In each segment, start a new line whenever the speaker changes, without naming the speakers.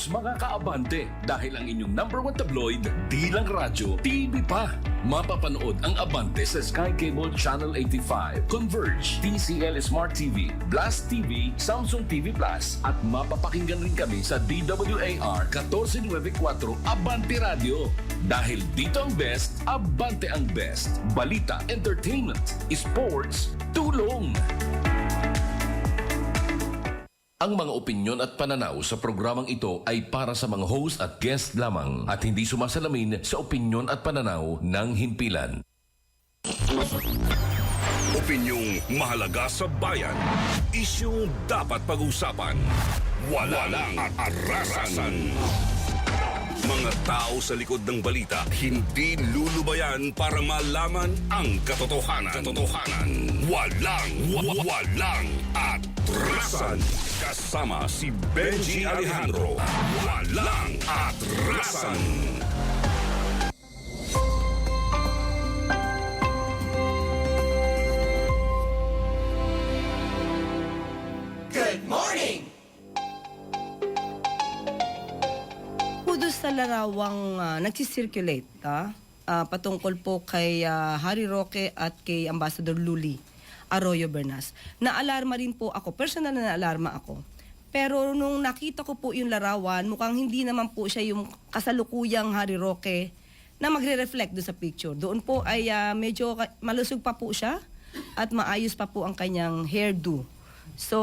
sports mga kaabante dahil ang inyong number one tabloid, di lang radyo, TV pa. Mapapanood ang Abante sa Sky Cable Channel 85, Converge, TCL Smart TV, Blast TV, Samsung TV Plus at mapapakinggan rin kami sa DWAR 1494 Abante Radio. Dahil dito ang best, Abante ang best. Balita, entertainment, sports, tulong. Ang mga opinyon at pananaw sa programang ito ay para sa mga host at guest lamang at hindi sumasalamin sa opinyon at pananaw ng himpilan.
Opinyong mahalaga sa bayan. Isyung dapat pag-usapan. Walang atarasan. Mga tao sa likod ng balita, hindi lulubayan para malaman ang katotohanan. Walang atrasan. Kasama si Benji Alejandro. Walang atrasan.
Good morning!
Doon sa larawang nagsisirculate patungkol po kay Harry Roque at kay Ambassador Luli Arroyo Bernas. Naalarma rin po ako, personal na naalarma ako. Pero nung nakita ko po yung larawan, mukhang hindi naman po siya yung kasalukuyang Harry Roque na magre-reflect doon sa picture. Doon po ay medyo malusog pa po siya at maayos pa po ang kanyang hairdo. So,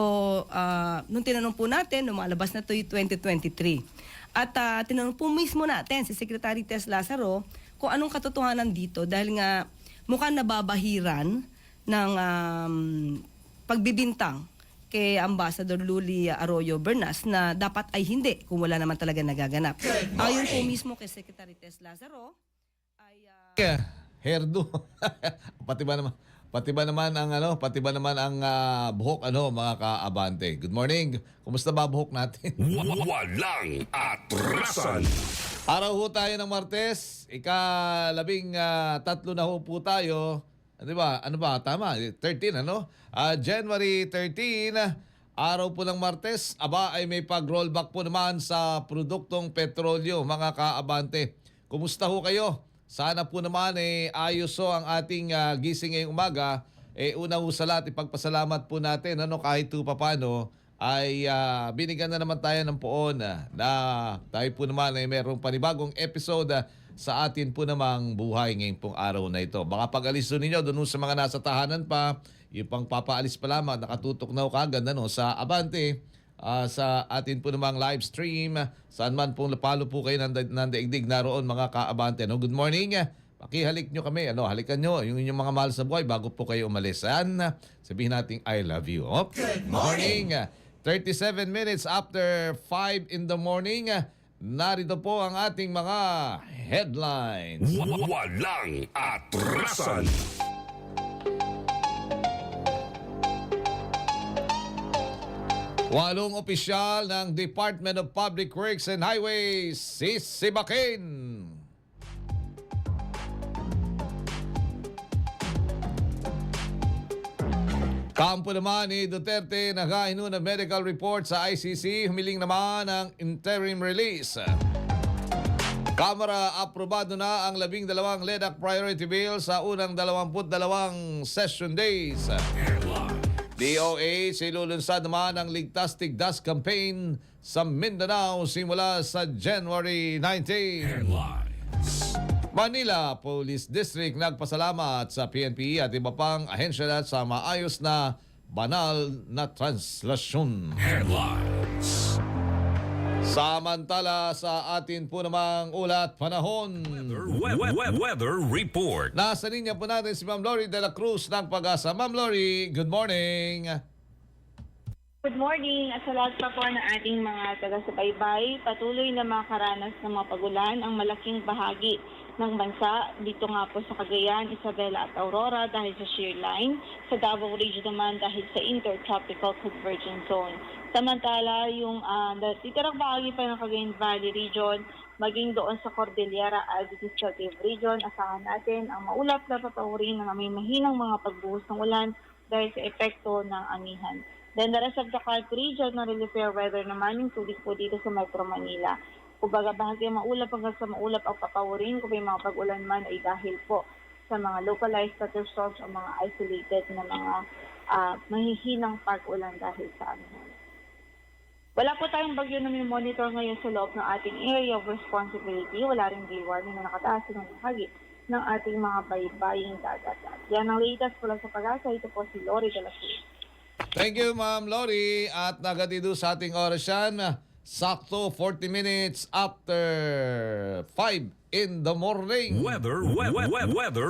nung tinanong po natin, lumalabas na to yung 2023. At tinanong po mismo natin si Secretary Tess Lazaro kung anong katotohanan dito dahil nga mukhang nababahiran ng pagbibintang kay Ambassador Luli Arroyo Bernas na dapat ay hindi kung wala naman talaga nagaganap. Ayon po mismo kay Secretary Tess Lazaro ay
hairdo. Pati ba naman ang buhok mga kaabante. Good morning. Kumusta ba buhok natin?
Walang atrasan.
Araw ho tayo ng Martes, ika-13 na ho po tayo. Di ba? Ano ba? Tama, 13 January 13, araw po ng Martes, ay may pag-rollback po naman sa produktong petrolyo, mga kaabante. Kumusta ho kayo? Sana po naman ayos ho ang ating gising ngayong umaga. Una ho sa lahat, ipagpasalamat po natin kahit paano ay binigyan na naman tayo ng poon na tayo po naman ay merong panibagong episode sa atin po namang buhay ngayong pong araw na ito. Baka pag-alis ninyo doon sa mga nasa tahanan pa, yung pang papaalis pa lamang, nakatutok na ho kagad sa Abante. Sa atin po namang live stream, saan man pong napalo po kayo nandaigdig naroon mga kaabante. Good morning. Pakihalik nyo kami. Halikan nyo yung inyong mga mahal sa buhay bago po kayo umalis. Sabihin natin I love you.
Good morning.
37 minutes after 5 in the morning. Narito po ang ating mga headlines.
Walang atrasan.
Walong opisyal ng Department of Public Works and Highways sisibakin. Kampo naman ni Duterte naghahinun ng medical report sa ICC, humiling naman ng interim release. Kamara aprobado na ang 12 LEDAC priority bill sa unang 22 session days. DOH ilulunsad naman ang Ligtas Tigdas campaign sa Mindanao simula sa January 19. Manila Police District nagpasalamat sa PNP at iba pang ahensya sa maayos na banal na translasyon. Samantala sa atin po namang ulat panahon.
Weather report.
Nasa linya po natin si Ma'am Lori de la Cruz ng Pag-asa. Ma'am Lori, good morning.
Good morning. At sa lahat pa po ng ating mga taga-subaybay, patuloy na makaranas ng mga pagulan ang malaking bahagi ng bansa. Dito nga po sa Cagayan, Isabela at Aurora dahil sa shear line. Sa Davao Region naman dahil sa Intertropical Convergence Zone. Samantala, yung titirang bahagi pa ng Cagayan Valley Region, maging doon sa Cordillera Administrative Region, asahan natin ang maulap na papaurin ng may mahinang mga pagbuhos ng ulan dahil sa epekto ng amihan. Then the rest of the country, generally fair weather naman, including po dito sa Metro Manila. Kumbaga bahagi maulap hanggang sa maulap ang papawirin kung may mga pag-ulan man ay dahil po sa mga localized thunderstorms o mga isolated na mga mahihinang pag-ulan dahil sa ano. Wala po tayong bagyo na monitor ngayon sa loob ng ating area of responsibility. Wala rin day warning na nakataas ng bahagi ng ating mga baybaying dagat. Yan ang latest po lang sa pag-asa. Ito po si Lori de la Cruz.
Thank you, Ma'am Lori. At nagatido sa ating oras yan, sakto 40 minutes after 5 in the morning.
Weather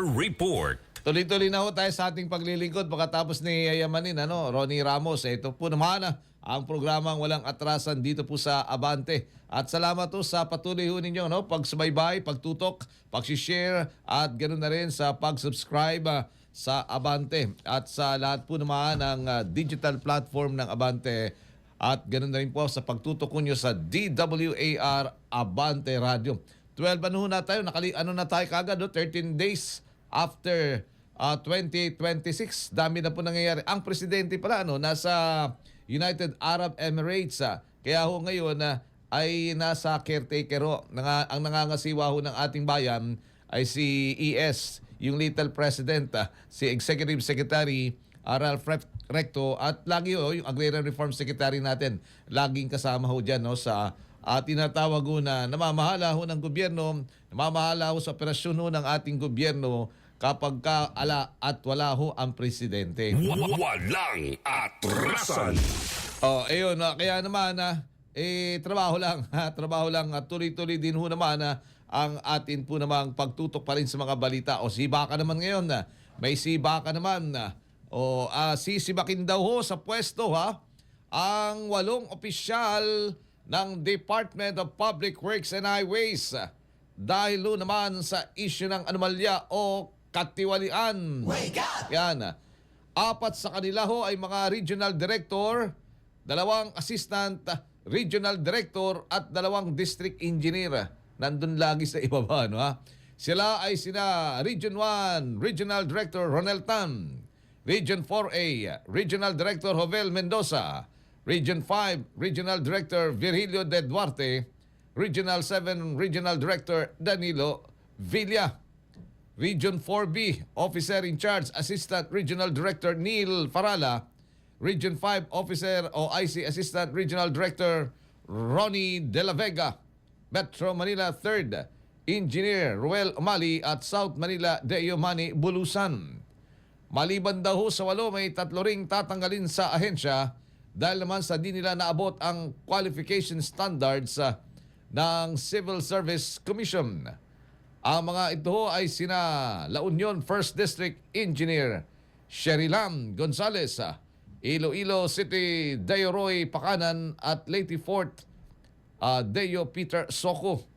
report.
Tuloy-tuloy na ho tayo sa ating paglilingkod pagkatapos ni Yayamanin, Ronnie Ramos. Ito po naman ang programang walang atrasan dito po sa Abante. At salamat po sa patuloy ho ninyo, pagsubaybay, pagtutok, pag-share at ganoon na rin sa pag-subscribe sa Abante at sa lahat po naman ng digital platform ng Abante at ganoon na rin po sa pagtutok nyo sa DWAR Abante Radio. 12 na tayo, na tayo kagad, 13 days after 2026. Dami na po nangyayari. Ang presidente pala nasa United Arab Emirates. Kaya ho ngayon ay nasa caretaker ho. Ang nangangasiwa ho ng ating bayan ay si ES, yung little president, si Executive Secretary Ralph Recto at lagi ho yung Agrarian Reform Secretary natin. Laging kasama ho dyan sa tinatawag ho na namamahala ho ng gobyerno, namamahala ho sa operasyon ho ng ating gobyerno kapag ala at wala ho ang presidente.
Walang atrasan.
Ayun, kaya naman trabaho lang, trabaho lang at tuloy-tuloy din ho naman ang atin po namang pagtutok pa rin sa mga balita. Sibaka naman ngayon, may sibaka naman. Sisibakin daw ho sa pwesto ang 8 opisyal ng Department of Public Works and Highways dahil ho naman sa issue ng anomalya o katiwalian.
Wake up!
Yan. 4 sa kanila ho ay mga regional director, 2 assistant regional director at 2 district engineer. Nandun lagi sa ibaba, Sila ay sina Region 1, Regional Director Ronel Tan, Region 4A, Regional Director Jovel Mendoza, Region 5, Regional Director Virgilio de Duarte, Regional 7, Regional Director Danilo Villa, Region 4B, Officer in Charge, Assistant Regional Director Neil Farala, Region 5 Officer o IC Assistant Regional Director Ronnie De La Vega, Metro Manila 3rd Engineer Ruel Umali at South Manila Deo Manny Bulusan. Maliban daw ho sa 8, may 3 ring tatanggalin sa ahensya dahil naman sa di nila naabot ang qualification standards ng Civil Service Commission. Ang mga ito ay sina La Union 1st District Engineer Sherilan Gonzales, Iloilo City Deo Roy Pakanan at Leyte 4th Deo Peter Soko.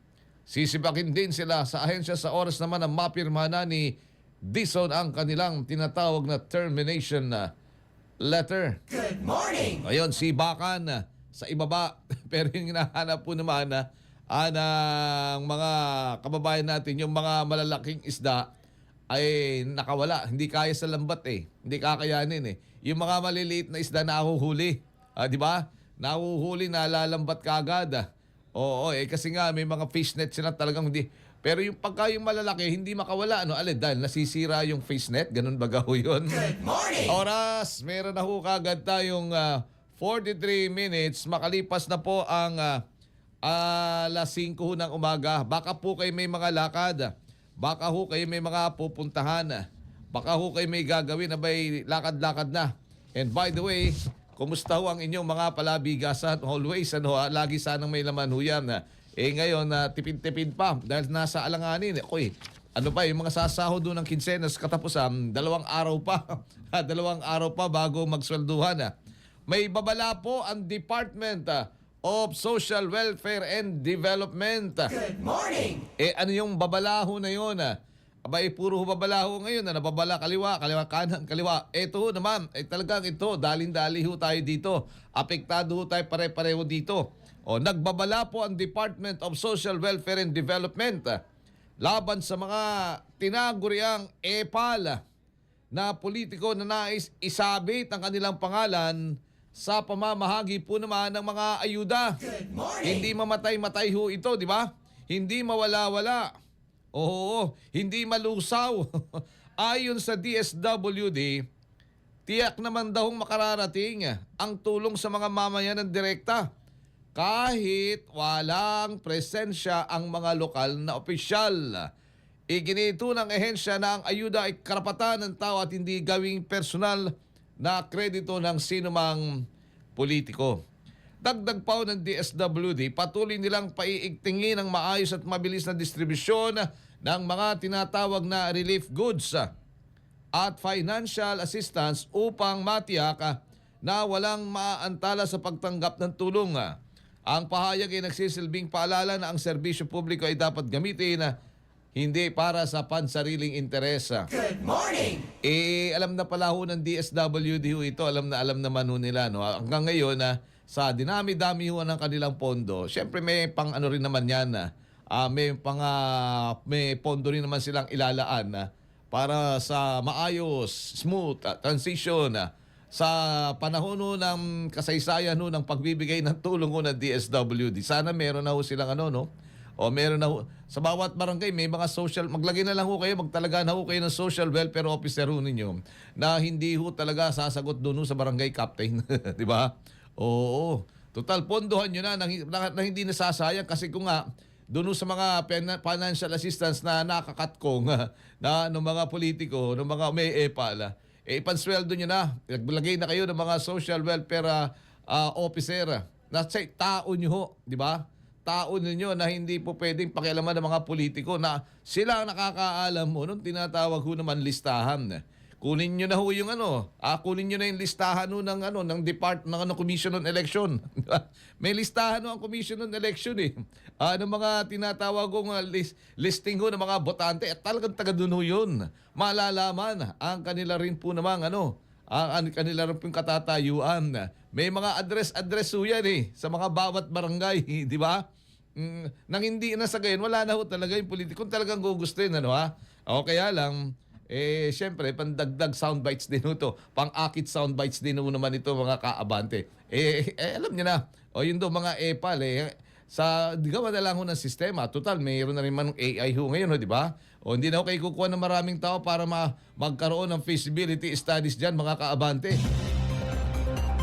Sisibakin din sila sa ahensya sa oras naman ng mapirma na ni Dison ang kanilang tinatawag na termination letter.
Good morning!
Ayun, sibakan sa ibaba. Pero yung hinahanap po naman ng mga kababayan natin, yung mga malalaking isda ay nakawala. Hindi kaya sa lambat Hindi kakayanin Yung mga maliliit na isda nahuhuli. Di ba? Nahuhuli, nalalambat kagad. Oo, kasi nga may mga fishnet sila talagang hindi. Pero yung pagka yung malalaki, hindi makawala. Dahil nasisira yung fishnet. Ganun baga ho yun.
Good morning!
Oras, meron na ho kagad tayong 43 minutes. Makalipas na po ang alas 5 ng umaga. Baka po kayo may mga lakad. Baka ho kayo may mga pupuntahan. Baka ho kayo may gagawin na may lakad-lakad na. And by the way, kumusta ho ang inyong mga palabigasan? Always, lagi sanang may laman ho yan. Ngayon, tipid-tipid pa dahil nasa alanganin. Ano pa, yung mga sasahod doon ng kinsenas katapusan, 2 araw pa. 2 araw pa bago magswelduhan. May babala po ang Department of Social Welfare and Development.
Good morning!
Ano yung babalaho na yun? Puro babalaho ngayon na nababala kaliwa, kanan, kaliwa. Ito ho naman, talagang ito, dalin-dali ho tayo dito. Apektado ho tayo pare-pareho dito. Nagbabala po ang Department of Social Welfare and Development laban sa mga tinaguriang EPAL na politiko na nais isabit ang kanilang pangalan sa pamamahagi po naman ng mga ayuda. Hindi mamatay-matay ho ito, di ba? Hindi mawala-wala. Oo, hindi malusaw. Ayon sa DSWD, tiyak naman daw makararating ang tulong sa mga mamayan ng direkta kahit walang presensya ang mga lokal na opisyal. Iginito ng ehensya na ang ayuda ay karapatan ng tao at hindi gawing personal na kredito ng sinumang politiko. Dagdag pa ng DSWD, patuloy nilang paiigtingin ang maayos at mabilis na distribusyon ng mga tinatawag na relief goods at financial assistance upang matiyak na walang maaantala sa pagtanggap ng tulong. Ang pahayag ay nagsisilbing paalala na ang serbisyo publiko ay dapat gamitin hindi para sa pansariling interes.
Good morning!
Alam na pala ho ng DSWD ho ito, alam naman ho nila. No? Hanggang ngayon, sa dinami-dami ho ng kanilang pondo, syempre may pang ano rin naman yan. May pondo rin naman silang ilalaan para sa maayos, smooth transition sa panahon ho ng kasaysayan ho ng pagbibigay ng tulong ho ng DSWD. Sana meron na ho silang ano, no? O meron na ho, sa bawat barangay may mga social, maglagay na lang ho kayo, magtalaga na ho kayo ng social welfare officer ho ninyo na hindi ho talaga sasagot doon ho sa barangay captain. Di ba? Oo. Total, pondohan nyo na hindi nasasayang kasi kung nga doon ho sa mga financial assistance na nakakatkong na ng mga politiko, ng mga may epal, ipansweldo nyo na. Naglagay na kayo ng mga social welfare officer na tao nyo ho. Di ba? Tao ninyo na hindi po pwedeng pakialaman ng mga politiko na sila ang nakakaalam mo nung tinatawag ho naman listahan. Kunin niyo na ho yung kunin niyo na yung listahan ho ng Commission on Election. May listahan ho ang Commission on Election ng mga tinatawag kong listing ho ng mga botante at talagang taga doon ho yun. Malalaman ang kanila rin po namang ang kanila rin pong katatayuan. May mga address ho yan sa mga bawat barangay, di ba? Nang hindi na sa gayon, wala na ho talaga yung politiko. Kung talagang gugustuhin, O kaya lang, syempre, pandagdag soundbites din ho to. Pang-akit soundbites din ho naman ito, mga kaabante. Alam niyo na, yun do mga epal, gawa na lang ho ng sistema. Total, mayroon na rin man ng AI ho ngayon, di ba? O hindi na ho kayo kukuha ng maraming tao para magkaroon ng feasibility studies dyan, mga kaabante.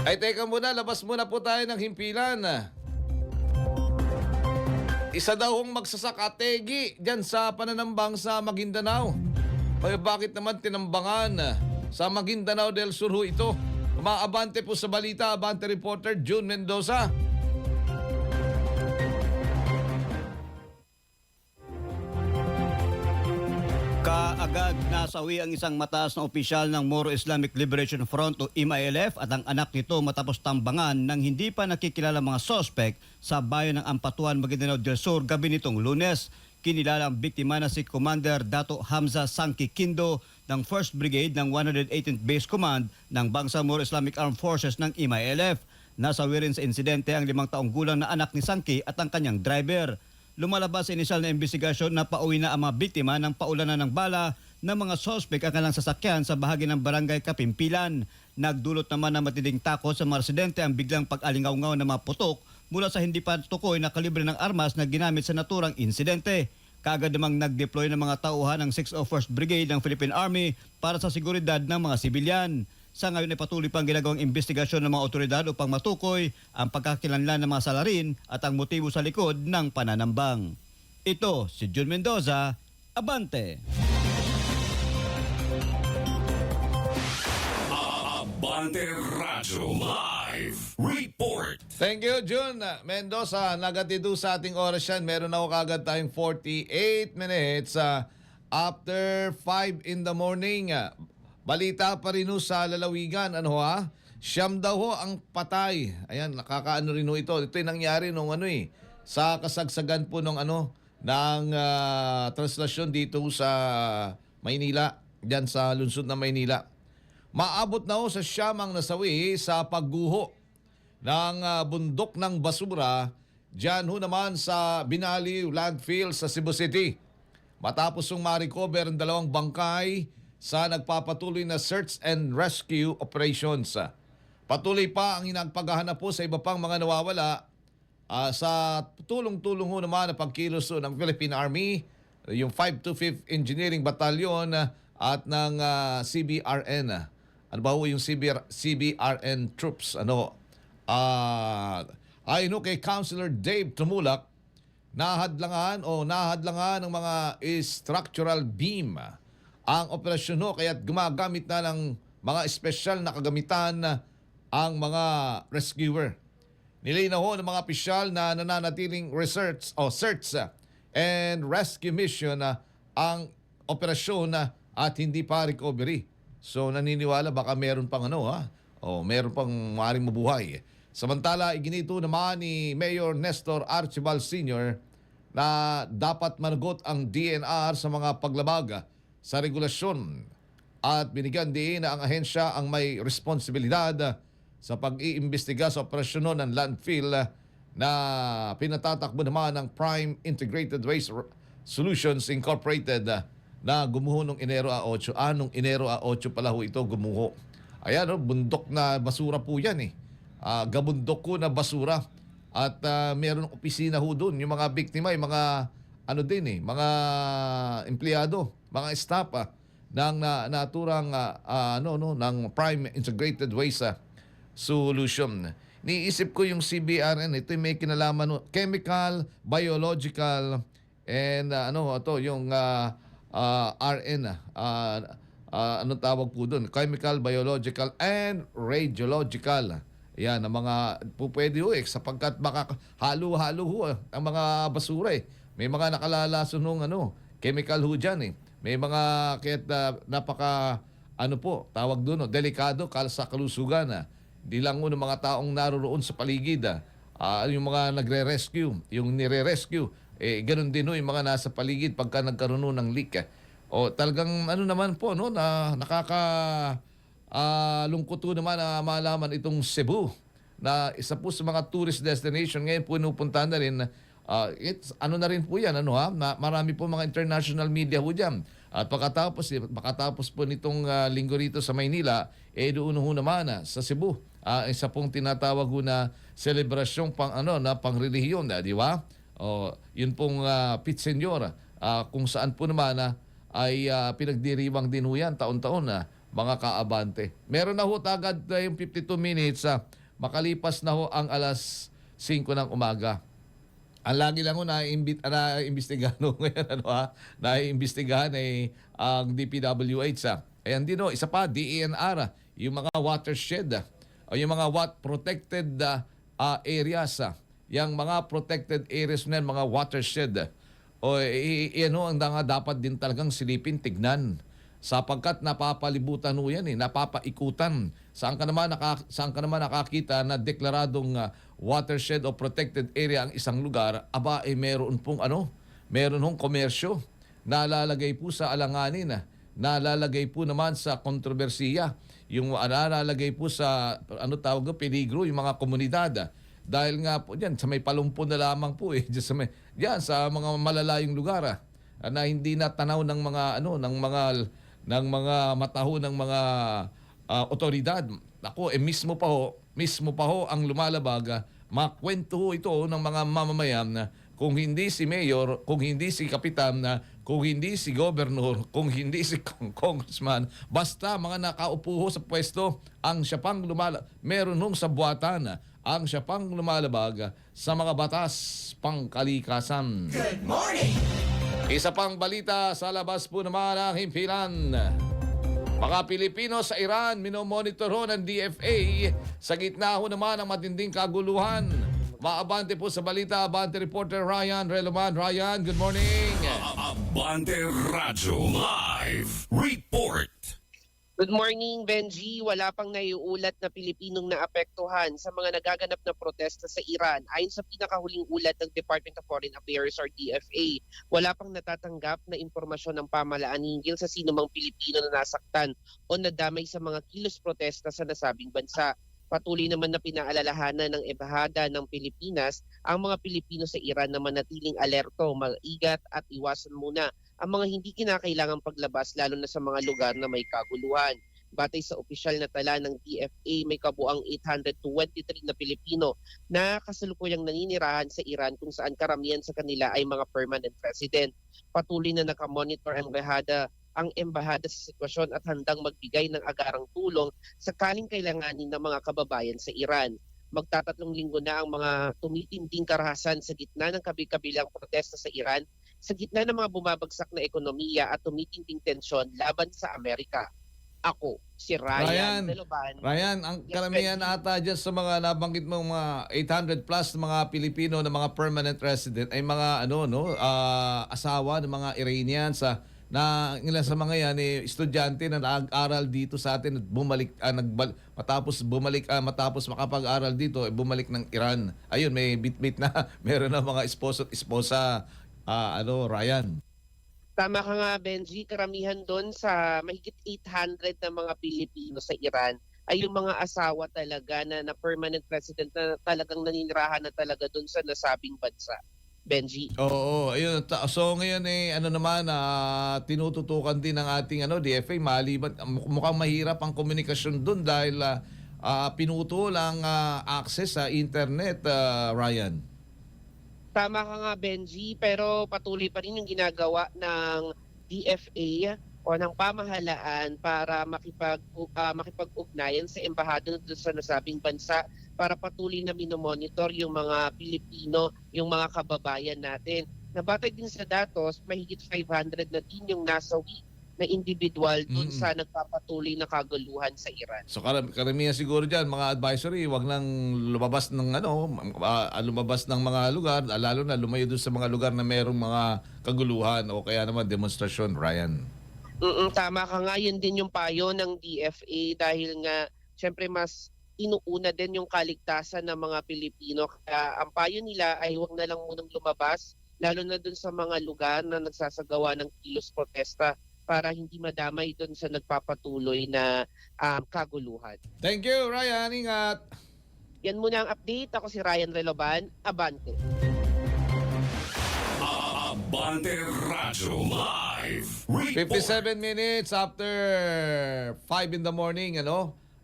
Ay, teka muna, labas muna po tayo ng himpilan. Isa daw hong magsasakategi dyan sa pananambang sa Maguindanao. Ay, bakit naman tinambangan sa Maguindanao del Sur ho ito? Umaabante po sa balita, Abante reporter June Mendoza.
Kaagad nasawi ang isang mataas na opisyal ng Moro Islamic Liberation Front o MILF at ang anak nito matapos tambangan ng hindi pa nakikilala mga sospek sa bayan ng Ampatuan, Maguindanao del Sur gabi nitong Lunes. Kinilala ang biktima na si Commander Dato Hamza Sangki Kindo ng 1st Brigade ng 118th Base Command ng Bangsamoro Islamic Armed Forces ng MILF. Nasawi rin sa insidente ang 5 taong gulang na anak ni Sangki at ang kanyang driver. Lumalabas sa inisyal na investigasyon na pauwi na ang mga biktima ng paulanan ng bala ng mga sospek ang kanilang sasakyan sa bahagi ng barangay Kapimpilan. Nagdulot naman ng matinding takot sa mga residente ang biglang pag-alingaw-ngaw ng mga putok mula sa hindi pa tukoy na kalibre ng armas na ginamit sa naturang insidente. Kaagad namang nag-deploy ng mga tauhan ng 601st Brigade ng Philippine Army para sa seguridad ng mga sibilyan. Sa ngayon ay patuloy pang ginagawang investigasyon ng mga otoridad upang matukoy ang pagkakilanlan ng mga salarin at ang motibo sa likod ng pananambang. Ito si June Mendoza, Abante.
Abante Radio Live Report.
Thank you, June Mendoza. Nagatido sa ating oras yan. Meron ako kagad tayong 48 minutes after 5 in the morning. Balita pa rin ho sa lalawigan. Siyam daw ho ang patay. Ayan, nakakaano rin ho ito. Ito yung nangyari nung sa kasagsagan po ng translasyon dito sa Maynila. Diyan sa lungsod ng Maynila. Maabot na ho sa siyamang nasawi sa pagguho ng bundok ng basura diyan ho naman sa Binali Landfill sa Cebu City. Matapos yung ma-recover ang 2 bangkay sa nagpapatuloy na search and rescue operations. Patuloy pa ang hinagpaghahanap po sa iba pang mga nawawala sa tulong-tulong ho naman na pagkilos ho ng Philippine Army, yung 525th Engineering Battalion at ng CBRN. Ano ba ho yung CBRN troops? Ayon ho kay Councilor Dave Tumulak, nahadlangan ng mga structural beam ang operasyon ho, kaya't gumagamit na ng mga espesyal na kagamitan ang mga rescuer. Nilinaw ho ng mga opisyal na nananatiling search and rescue mission ang operasyon at hindi pa recovery. So naniniwala baka meron pang meron pang maaaring mabuhay. Samantala, iginito naman ni Mayor Nestor Archibald Sr. na dapat managot ang DNR sa mga paglabag sa regulasyon at binigyan din na ang ahensya ang may responsibilidad sa pag-iimbestiga sa operasyon ng landfill na pinatatakbo naman ng Prime Integrated Waste Solutions Incorporated na gumuho noong Enero 8. Noong Enero 8 pala ho ito gumuho. Ayan, bundok na basura po yan gabundok ko na basura. At meron opisina ho doon. Yung mga biktima, yung mga mga empleyado, mga staff ng naturang ng Prime Integrated Waste Solution. Niisip ko yung CBRN, ito may kinalaman chemical, biological, and yung RN. Anong tawag po doon? Chemical, biological, and radiological. Yan, ang mga pwede sapagkat baka halo-halo ang mga basura May mga nakalalason nung chemical dyan May mga kaya't napaka tawag doon delikado sa kalusugan Di lang ng mga taong naroroon sa paligid yung mga nagre-rescue, yung nire-rescue ganun din yung mga nasa paligid pagka nagkaroon ng leak O talagang naman po na lungkot naman na malaman itong Cebu na isa po sa mga tourist destination ngayon pupuntahan na rin it's na rin po yan na marami po mga international media diyan. At makatapos po nitong linggo rito sa Maynila doon naman sa Cebu isa pong tinatawag na selebrasyong pangrelihiyon di ba? Yun pong Pit Señor kung saan po naman ay pinagdiriwang din yan taon-taon mga kaabante. Meron na tagad yung 52 minutes makalipas na ang alas 5 ng umaga. Ang lagi lang naiimbestigahan ngayon naiimbestigahan ang DPWH Ayan din isa pa DENR yung mga watershed o yung mga protected areas yung mga protected areas na mga watershed ang dapat din talagang silipin tignan sapagkat napapalibutan yan napapaikutan saan ka naman nakakita na deklaradong watershed o protected area ang isang lugar meron pong meron hong komersyo nalalagay po sa alanganin nalalagay po naman sa kontrobersiya yung nalalagay po sa peligro yung mga komunidad dahil nga po diyan sa may palumpon na lamang po diyan sa mga malalayong lugar na hindi natanaw ng mga mataho ng mga otoridad. Mismo pa ho ang lumalabag makwento ito ng mga mamamayan na kung hindi si mayor, kung hindi si kapitan, kung hindi si governor, kung hindi si congressman, basta mga nakaupo sa pwesto, ang siya pang meron hong sabuatan, ang siya pang lumalabag sa mga batas pangkalikasan.
Good morning!
Isa pang balita sa labas po naman ang himpilan. Mga Pilipino sa Iran, minomonitor ho ng DFA sa gitna ho naman ng matinding kaguluhan. Maabante po sa balita, Abante reporter Ryan Reloman. Ryan, good morning.
Abante Radyo Live Report.
Good morning, Benji. Wala pang naiulat na Pilipinong naapektuhan sa mga nagaganap na protesta sa Iran. Ayon sa pinakahuling ulat ng Department of Foreign Affairs or DFA, wala pang natatanggap na impormasyon ng pamahalaan hinggil sa sinumang Pilipino na nasaktan o nadamay sa mga kilos protesta sa nasabing bansa. Patuloy naman na pinaalalahanan ng Embahada ng Pilipinas ang mga Pilipino sa Iran na manatiling alerto, mag-ingat at iwasan muna ang mga hindi kinakailangang paglabas lalo na sa mga lugar na may kaguluhan. Batay sa opisyal na tala ng DFA, may kabuang 823 na Pilipino na kasalukuyang naninirahan sa Iran kung saan karamihan sa kanila ay mga permanent resident. Patuloy na nakamonitor ang embahada sa sitwasyon at handang magbigay ng agarang tulong sakaling kailanganin ng mga kababayan sa Iran. Magtatatlong linggo na ang mga tumitinding karahasan sa gitna ng kabi-kabilang protesta sa Iran, sa gitna ng mga bumabagsak na ekonomiya at tumitinding tensyon laban sa Amerika. Ako, si Ryan Veloban.
Ryan, ang
Yes,
karamihan
Benji.
ata dyan sa mga nabanggit mong mga 800 plus na mga Pilipino na mga permanent resident ay mga asawa ng mga Iranians na ilan sa mga yan estudyante na nag-aral dito sa atin at bumalik matapos makapag-aral dito bumalik ng Iran. Ayun, may bit-bit na meron na mga esposo at esposa Ryan.
Tama ka nga, Benji. Karamihan doon sa mahigit 800 na mga Pilipino sa Iran ay yung mga asawa talaga na permanent resident na talagang naninirahan na talaga doon sa nasabing bansa. Benji.
Oo, ayun. So ngayon tinututukan din ng ating DFA maliban mukhang mahirap ang komunikasyon doon dahil pinuto lang access sa internet, Ryan.
Tama ka nga, Benji, pero patuloy pa rin yung ginagawa ng DFA o ng pamahalaan para makipag-ugnayan sa embahada doon sa nasabing bansa para patuloy na minomonitor yung mga Pilipino, yung mga kababayan natin. Nabatay din sa datos, mahigit 500 na din yung nasawi na individual doon sa nagpapatuloy na kaguluhan sa Iran.
So karamihan siguro diyan mga advisory, wag nang lumabas ng lumabas ng mga lugar, lalo na lumayo doon sa mga lugar na merong mga kaguluhan o kaya naman demonstrasyon, Ryan.
Tama ka nga, yun din yung payo ng DFA dahil nga syempre mas inuuna din yung kaligtasan ng mga Pilipino. Kaya ang payo nila ay huwag na lang munang lumabas, lalo na dun sa mga lugar na nagsasagawa ng kilos protesta para hindi madamay dun sa nagpapatuloy na kaguluhan.
Thank you, Ryan. Ingat.
Yan muna ang update. Ako si Ryan Veloban. Abante.
Abante Radyo Live Report.
57 minutes after 5 in the morning,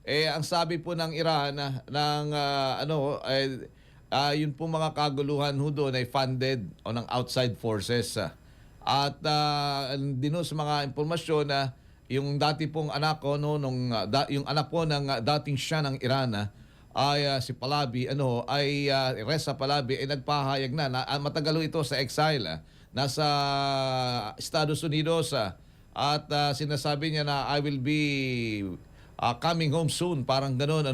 ang sabi po ng Iran yun po mga kaguluhan ho doon ay funded o ng outside forces. At din sa mga impormasyon na yung dati pong anak ko yung anak po ng dating siya ng Iran ay si Pahlavi Reza Pahlavi ay nagpahayag na matagal ito sa exile nasa Estados Unidos at sinasabi niya na I will be coming home soon, parang ganoon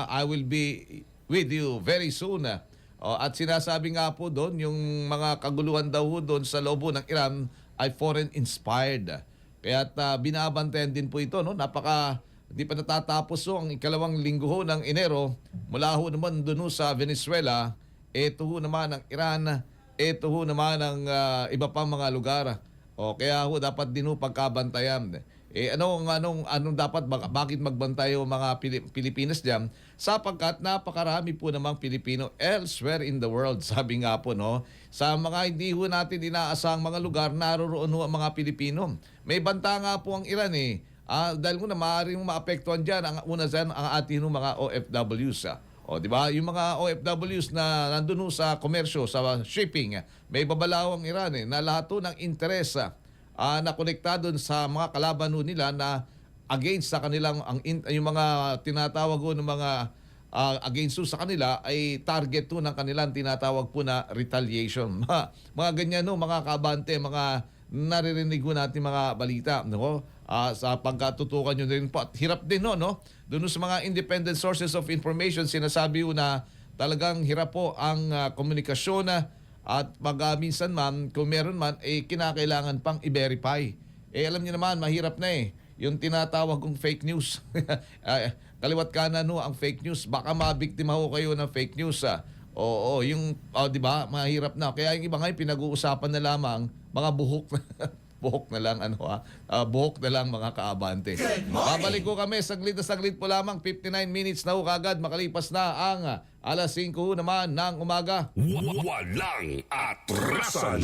I will be with you very soon. At sinasabi nga po doon, yung mga kaguluhan daw doon sa loob ng Iran ay foreign-inspired. Kaya binabantayan din po ito. Hindi pa natatapos ang ikalawang linggo ng Enero. Mula naman doon sa Venezuela, ito naman ang Iran, ito naman ang iba pang mga lugar. Kaya dapat din pagkabantayan. Anong dapat, bakit magbantay yung mga Pilipinas diyan? Sapagkat napakarami po namang Pilipino elsewhere in the world. Sabi nga po, sa mga hindi natin inaasang mga lugar, naroroon ang mga Pilipino. May banta nga po ang Iran dahil maaaring maapektuhan dyan. Ang una dyan, ang ating mga OFWs. Di ba? Yung mga OFWs na nandun sa komersyo, sa shipping, may babalaw ang Iran na lahat ng interes na konektado sa mga kalaban nila na against sa kanilang yung mga tinatawag ng mga against sa kanila ay target ng kanilang tinatawag po na retaliation. Mga ganyan mga kabante, mga naririnig natin mga balita sa pagkatutukan nyo din po. At hirap din doon sa mga independent sources of information, sinasabi na talagang hirap po ang komunikasyon at pag minsan man, kung meron man, kinakailangan pang i-verify. Alam niyo naman, mahirap na yung tinatawag kong fake news. Kaliwat kanan ang fake news. Baka mabiktima ho kayo ng fake news. Di ba? Mahirap na. Kaya yung iba ngayon, pinag-uusapan na lamang mga buhok. Buhok na lang, buhok na lang mga kaabante. Babalik ko kami, saglit na saglit po lamang, 59 minutes na ho kagad, makalipas na ang alas 5 naman ng umaga.
Walang atrasan.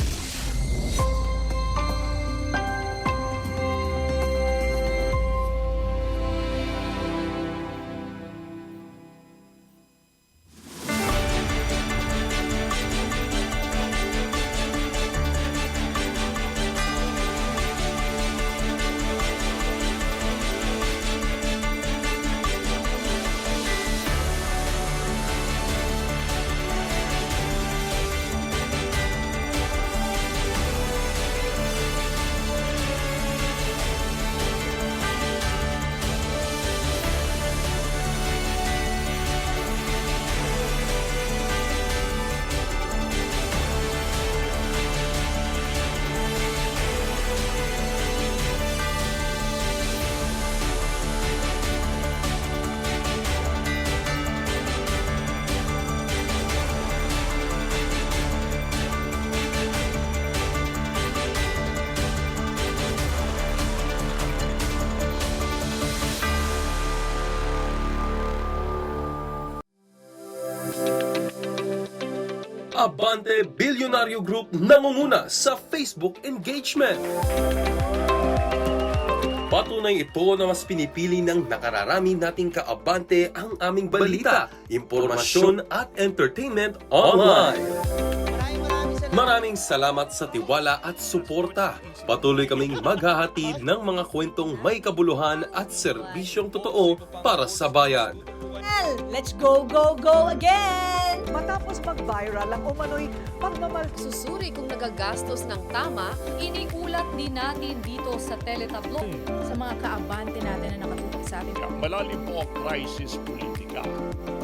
Abante Bilyonaryo Group nangunguna sa Facebook engagement. Patunay ito na mas pinipili ng nakararami nating kaabante ang aming balita, impormasyon at entertainment online. Maraming salamat sa tiwala at suporta. Patuloy kaming maghahatid ng mga kwentong may kabuluhan at serbisyong totoo para sa bayan.
Let's go, go, go again!
Matapos mag-viral ang umano'y pagmamal...
Susuri kung nagagastos ng tama, iniulat din natin dito sa Teletablo.
Sa mga kaabante natin na nakatutok sa atin.
Malalim po ang crisis politika.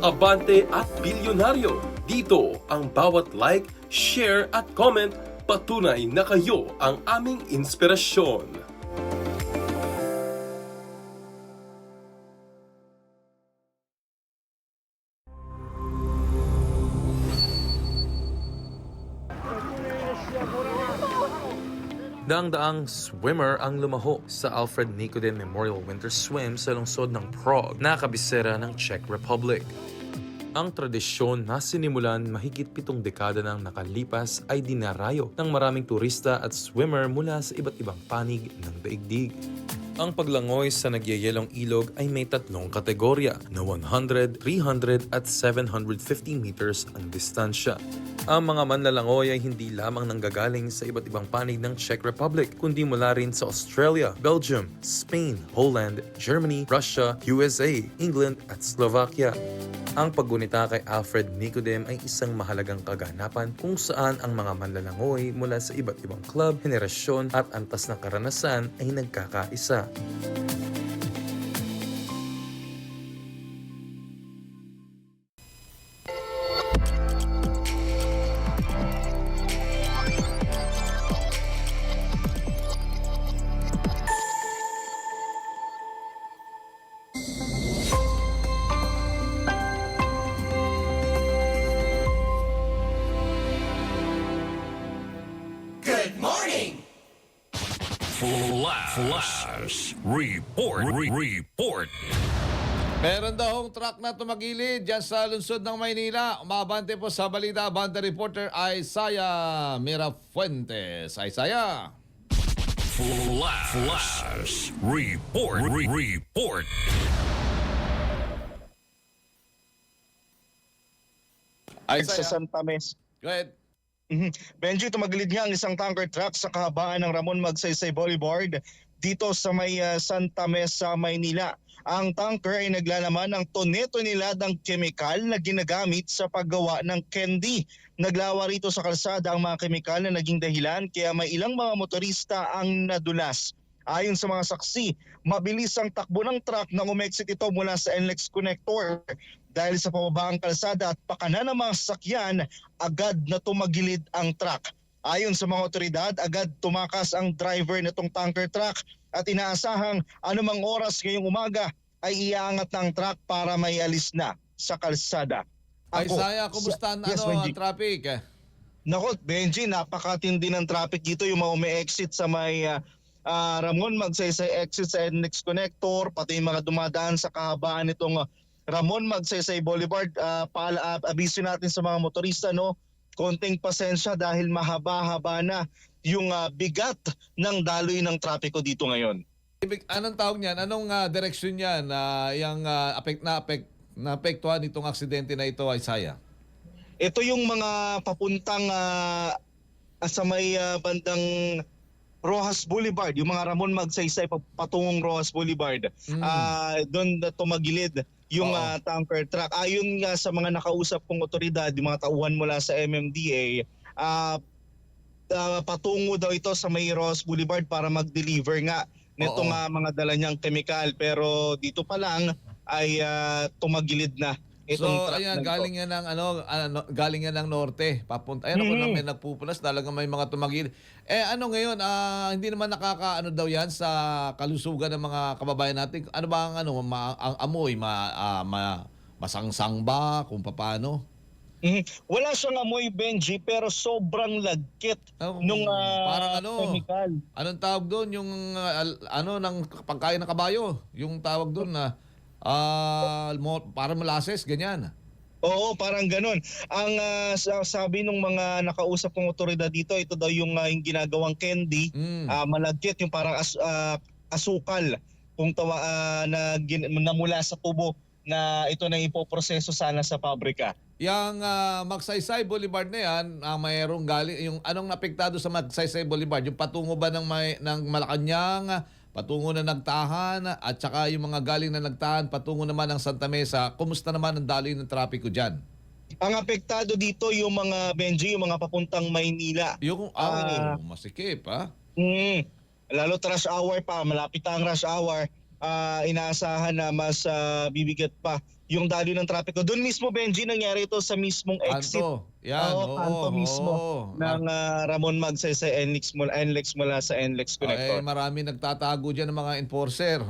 Abante at Bilyonaryo. Dito ang bawat like, share at comment patunay na kayo ang aming inspirasyon.
Daang-daang swimmer ang lumaho sa Alfred Nicodem Memorial Winter Swim sa lungsod ng Prague na kabisera ng Czech Republic. Ang tradisyon na sinimulan mahigit 7 dekada nang nakalipas ay dinarayo ng maraming turista at swimmer mula sa iba't ibang panig ng daigdig. Ang paglangoy sa nagyayelong ilog ay may 3 kategorya na 100, 300 at 750 meters ang distansya. Ang mga manlalangoy ay hindi lamang nanggagaling sa iba't ibang panig ng Czech Republic, kundi mula rin sa Australia, Belgium, Spain, Poland, Germany, Russia, USA, England at Slovakia. Ang paggunita kay Alfred Nicodem ay isang mahalagang kaganapan kung saan ang mga manlalangoy mula sa iba't ibang club, henerasyon at antas ng karanasan ay nagkakaisa.
Good morning!
Flash report.
Meron daw hong truck na tumagilid dyan sa lungsod ng Maynila. Umabante po sa balita, Abante reporter Isaiah Mirafuentes. Isaiah.
Flash report.
Isaiah.
Sa Santa Mesa.
Go ahead.
Benji, tumagilid nga ang isang tanker truck sa kahabaan ng Ramon Magsaysay Boulevard dito sa may Santa Mesa, Maynila. Ang tanker ay naglalaman ng tone-toneladang kemikal na ginagamit sa paggawa ng candy. Naglawa rito sa kalsada ang mga kemikal na naging dahilan kaya may ilang mga motorista ang nadulas. Ayon sa mga saksi, mabilis ang takbo ng truck nang umexit ito mula sa NLEX connector. Dahil sa pababaang kalsada at pakanan ng mga sasakyan, agad na tumagilid ang truck. Ayon sa mga otoridad, agad tumakas ang driver nitong tanker truck at inaasahang anumang oras ngayong umaga ay iaangat ng truck para may alis na sa kalsada.
Isaiah, kumusta ang traffic?
Nako, Benji, napakatindi ng traffic dito. Yung mga umi-exit sa may Ramon Magsaysay exit sa NLEX connector, pati yung mga dumadaan sa kahabaan nitong Ramon Magsaysay Boulevard. Abiso natin sa mga motorista, no, konting pasensya dahil mahaba-haba na yung bigat ng daloy ng trapiko dito ngayon.
Anong tawag niyan? Anong direksyon niyan yung naapektuhan itong aksidente na ito, Isaiah?
Ito yung mga papuntang sa may bandang Rojas Boulevard, yung mga Ramon Magsaysay patungong Rojas Boulevard. Doon tumagilid yung tanker truck. Ayon nga sa mga nakausap kong otoridad, yung mga tauhan mula sa MMDA, patungo daw ito sa may Rojas Boulevard para mag-deliver nga nitong mga dala niyang kemikal. Pero dito pa lang ay tumagilid na.
So ayan, galing yan ng galing yan ng norte, papunta. Ayan ako na may nagpupulas, talagang may mga tumagilid. Ngayon, hindi naman nakakaano daw yan sa kalusugan ng mga kababayan natin. Ano ba ang ang amoy, masangsang ba kung paano?
Wala siyang amoy, Benji, pero sobrang lagkit nung
parang
chemical.
Anong tawag doon? Yung ng pagkain ng kabayo, yung tawag doon na parang molasses, ganyan.
Oo, parang ganun. Ang sabi ng mga nakausap kong otoridad dito, ito daw yung ginagawang candy, malagkit, yung parang asukal kung na mula sa tubo na ito na ipoproseso sana sa pabrika.
Yang Magsaysay Boulevard na yan, mayroong galing, yung anong napektado sa Magsaysay Boulevard? Yung patungo ba ng Malacanang, patungo na Nagtahan, at saka yung mga galing na Nagtahan, patungo naman ng Santa Mesa, kumusta naman ang daloy ng trapiko dyan?
Ang apektado dito yung mga Benji, yung mga papuntang Maynila.
Yung, masikip ha?
Lalo rush hour pa, malapit ang rush hour, inaasahan na mas bibigat pa yung daloy ng trapiko. Doon mismo, Benji, nangyari ito sa mismong exit.
Kanto. Yan,
Kanto mismo ng Ramon Magsaysay NLEX mula sa NLEX Connector.
Marami nagtatago dyan ng mga enforcer.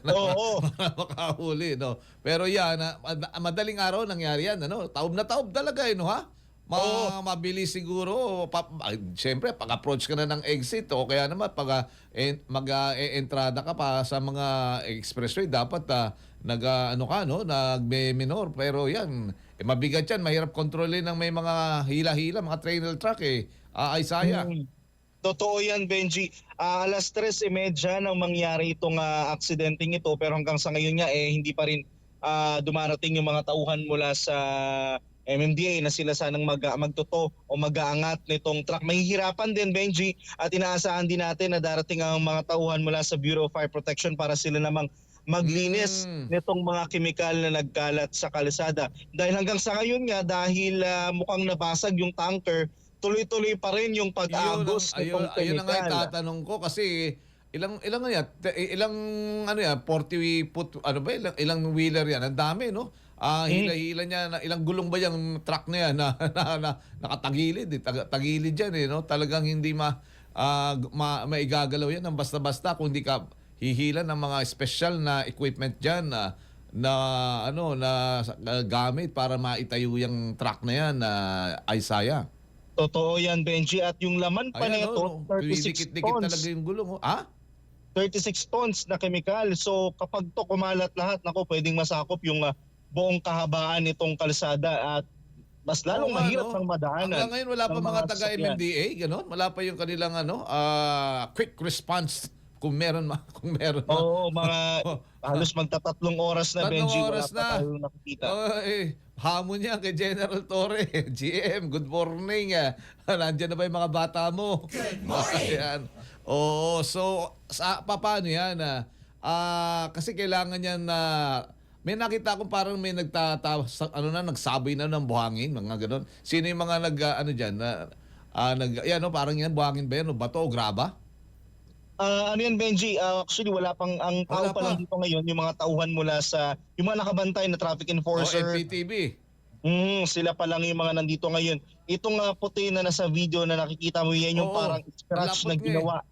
Oo.
Makahuli, no? Pero yan, madaling araw nangyari yan, ano? Taob na taob talaga, no, ha? Mabilis siguro. Siyempre, pag-approach ka na ng exit, o kaya naman, pag mag-entrada ka pa sa mga expressway, dapat nagme-minor. Pero yan, mabigat yan, mahirap kontrolin ng may mga hila-hila, mga trainer truck Aysaya.
Totoo yan, Benji. Alas 3:30 nang mangyari itong aksidenteng ito, pero hanggang sa ngayon nga hindi pa rin dumarating yung mga tauhan mula sa MMDA na sila sanang magtuto o mag-aangat nitong truck. Mahihirapan din, Benji, at inaasahan din natin na darating ang mga tauhan mula sa Bureau of Fire Protection para sila namang maglinis nitong mga kemikal na nagkalat sa kalsada. Dahil hanggang sa ngayon nga, dahil mukhang nabasag yung tanker, tuloy-tuloy pa rin yung pag-agos nitong kemikal.
Ayun na nga itatanong ko kasi ilang 40 foot, ilang wheeler yan, ang dami, no? Hila-hila niya, ilang gulong ba yung truck na yan na nakatagilid, tagilid yan, no? Talagang hindi maigagalaw yan ng basta-basta kung hindi ka hihila ng mga special na equipment dyan na gamit para maitayo yung truck na yan na Aysaya.
Totoo yan, Benji, at yung laman pa nito, 36
dikit-dikit
tons.
talaga yung gulong.
36 tons na kemikal. So kapag to kumalat lahat, pwedeng masakop yung buong kahabaan nitong kalsada at mas lalong mahirap ng madaanan.
Hanggang ngayon wala pa mga taga-MMDA, gano'n? Wala pa yung kanilang quick response kung meron.
Oo, halos magta-3 oras na, Benji.
3 oras
wala pa tayo nakikita.
Hamon yan kay General Torre. GM, good morning. Nandiyan na ba yung mga bata mo? Good morning. So paano yan? Kasi kailangan yan na may nakita ko parang may nagsaboy na ng buhangin, mga gano'n. Sino yung mga parang yan, buhangin ba yan? Bato o graba?
Ano yan, Benji? Actually, wala pang, ang tao pa lang dito ngayon, yung mga tauhan mula sa, yung mga nakabantay na traffic enforcer.
FPTB.
Sila pa lang yung mga nandito ngayon. Itong puti na nasa video na nakikita mo, yan yung parang scratch na ginawa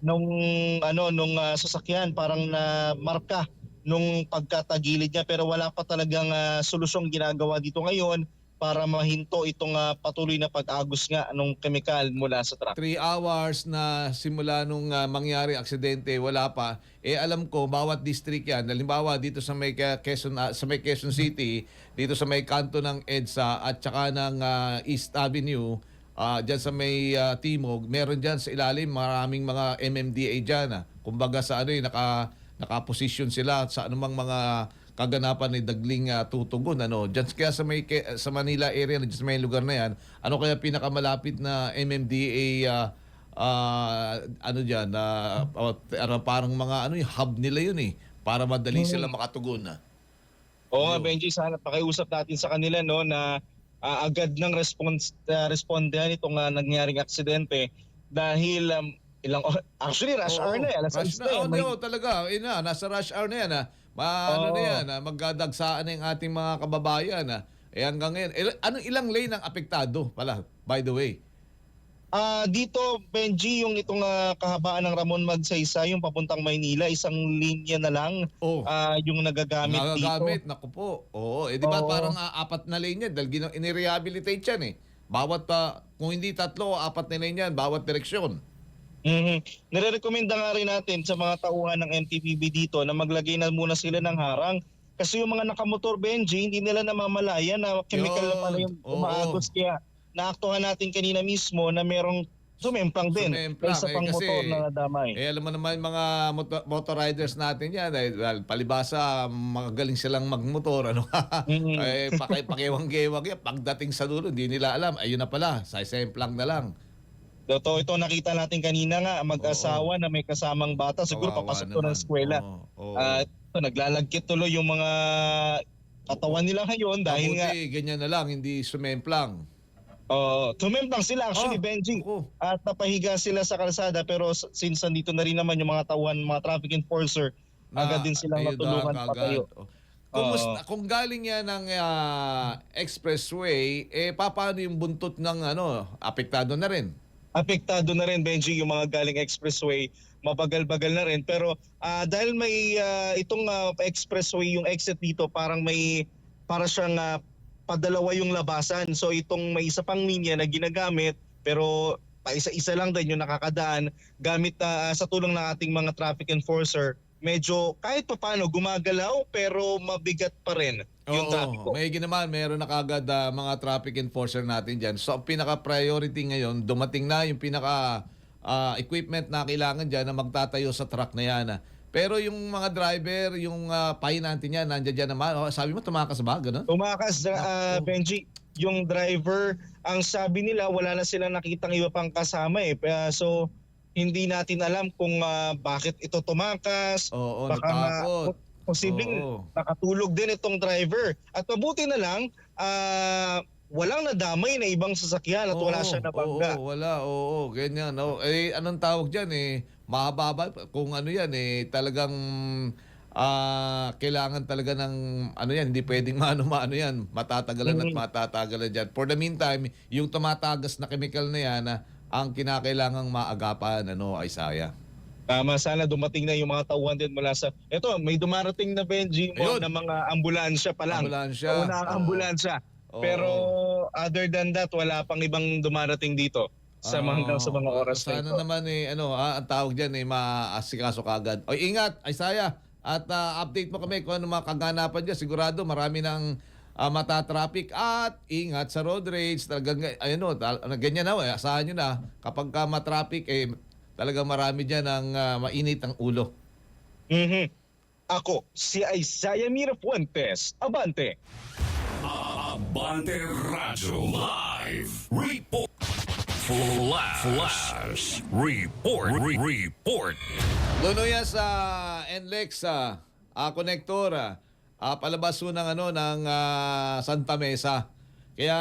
nung sasakyan, parang na marka nung pagkatagilid niya, pero wala pa talagang solusyong ginagawa dito ngayon para mahinto itong patuloy na pag-agos nga ng kemikal mula sa truck.
3 hours na simula nung mangyari aksidente, wala pa. Alam ko, bawat district yan. Halimbawa, dito sa may Quezon City, dito sa may kanto ng EDSA at saka ng East Avenue, dyan sa may Timog, meron dyan sa ilalim, maraming mga MMDA dyan. Kumbaga sa nakaposisyon sila sa anumang mga kaganapan ni Dagling tutugon. Diyan kaya sa Manila area, sa may lugar na yan, kaya pinakamalapit na MMDA diyan, parang mga yung hub nila yun para madali sila makatugon.
Oo nga, Benji, sana pakiusap natin sa kanila na agad ng respondehan itong nangyaring aksidente dahil actually rush hour na alas 6 na.
Talaga, nasa rush hour na yan. Magdadagsaan na yung ating mga kababayan. Hanggang ngayon, ilang lane ang apektado pala, by the way?
Dito, Benji, yung itong kahabaan ng Ramon Magsaysay, yung papuntang Maynila, isang linya na lang yung nagagamit dito.
Naku po. Di ba parang 4 na lane yan dahil inirehabilitate yan Bawat, kung hindi 3 o 4 na lane yan, bawat direksyon.
Nire-recommenda nga rin natin sa mga tauhan ng MTPB dito na maglagay na muna sila ng harang Kasi yung mga nakamotor, Benji, hindi nila namamalaya na chemical na pala yung
Oo.
umaagos. Kaya naaktuhan natin kanina mismo na merong sumemplang din.
Sumemplang,
Sa pang
kasi,
motor na nadamay.
alam mo naman mga motor riders natin yan, well, palibasa, magaling silang magmotor, ano? Pakiwang-gewang yan. Pagdating sa dulo, hindi nila alam. Ayun na pala, semplang na lang.
Totoo ito, nakita natin kanina nga, mag-asawa na may kasamang bata. Siguro
Kawawa
papasok to ng
naman.
eskwela.
Oo.
Ito, naglalagkit tuloy yung mga katawan nila ngayon dahil nga
Mabuti, ganyan na lang, hindi sumemplang.
tumemplang sila actually, Benji. At napahiga sila sa kalsada, pero since nandito na rin naman yung mga tawan, mga traffic enforcer, agad din silang natulungan patayo.
Kung galing yan ng expressway, paano yung buntot ng apektado na rin?
Apektado na rin, Benji, yung mga galing expressway, mabagal-bagal na rin. Pero dahil may itong expressway, yung exit dito, para siyang padalawa yung labasan. So itong may isa pang linya na ginagamit, pero paisa-isa lang din yung nakakadaan gamit sa tulong ng ating mga traffic enforcer. Medyo kahit paano gumagalaw pero mabigat pa rin yung trapiko.
May ginaman, meron na kagad mga traffic enforcer natin dyan. So ang pinaka-priority ngayon, dumating na yung pinaka-equipment na kailangan dyan na magtatayo sa truck na yan. Pero yung mga driver, yung pahin natin yan, nandiyan dyan naman. Sabi mo, tumakas ba? Ganun?
Tumakas, Benji. Yung driver, ang sabi nila, wala na silang nakitang iba pang kasama eh. So, hindi natin alam kung bakit ito tumakas.
Oo,
baka
natakot.
Posibleng nakatulog din itong driver. At mabuti na lang, walang nadamay na ibang sasakyan at wala siya nabangga.
Oo, ganyan. Anong tawag dyan mahaba, kung ano yan talagang kailangan talaga ng hindi pwedeng maano yan, matatagalan at matatagalan dyan. For the meantime, yung tumatagas na chemical na yan, ang kinakailangang maagapan, Isaiah.
Tama, sana dumating na yung mga tauhan din mula sa... Ito, may dumarating na, Benji, na mga ambulansya pa lang. Una ang ambulansya. Pero other than that, wala pang ibang dumarating dito sa hanggang sa mga oras na ito.
Sana naman ang tawag diyan maasikaso kagad. Ingat, Isaiah. At update mo kami kung ano mga kaganapan diyan. Sigurado marami ng mata-traffic at ingat sa road rage. Talagang ganyan na, asahan niyo na kapag ma-traffic talagang marami diyan ang mainit ang ulo.
Ako, si Isaiah Mirafuentes. Abante.
Abante Radyo Live Report. Flash Report.
Lunuya sa NLEX konektor palabas ng ng Santa Mesa. Kaya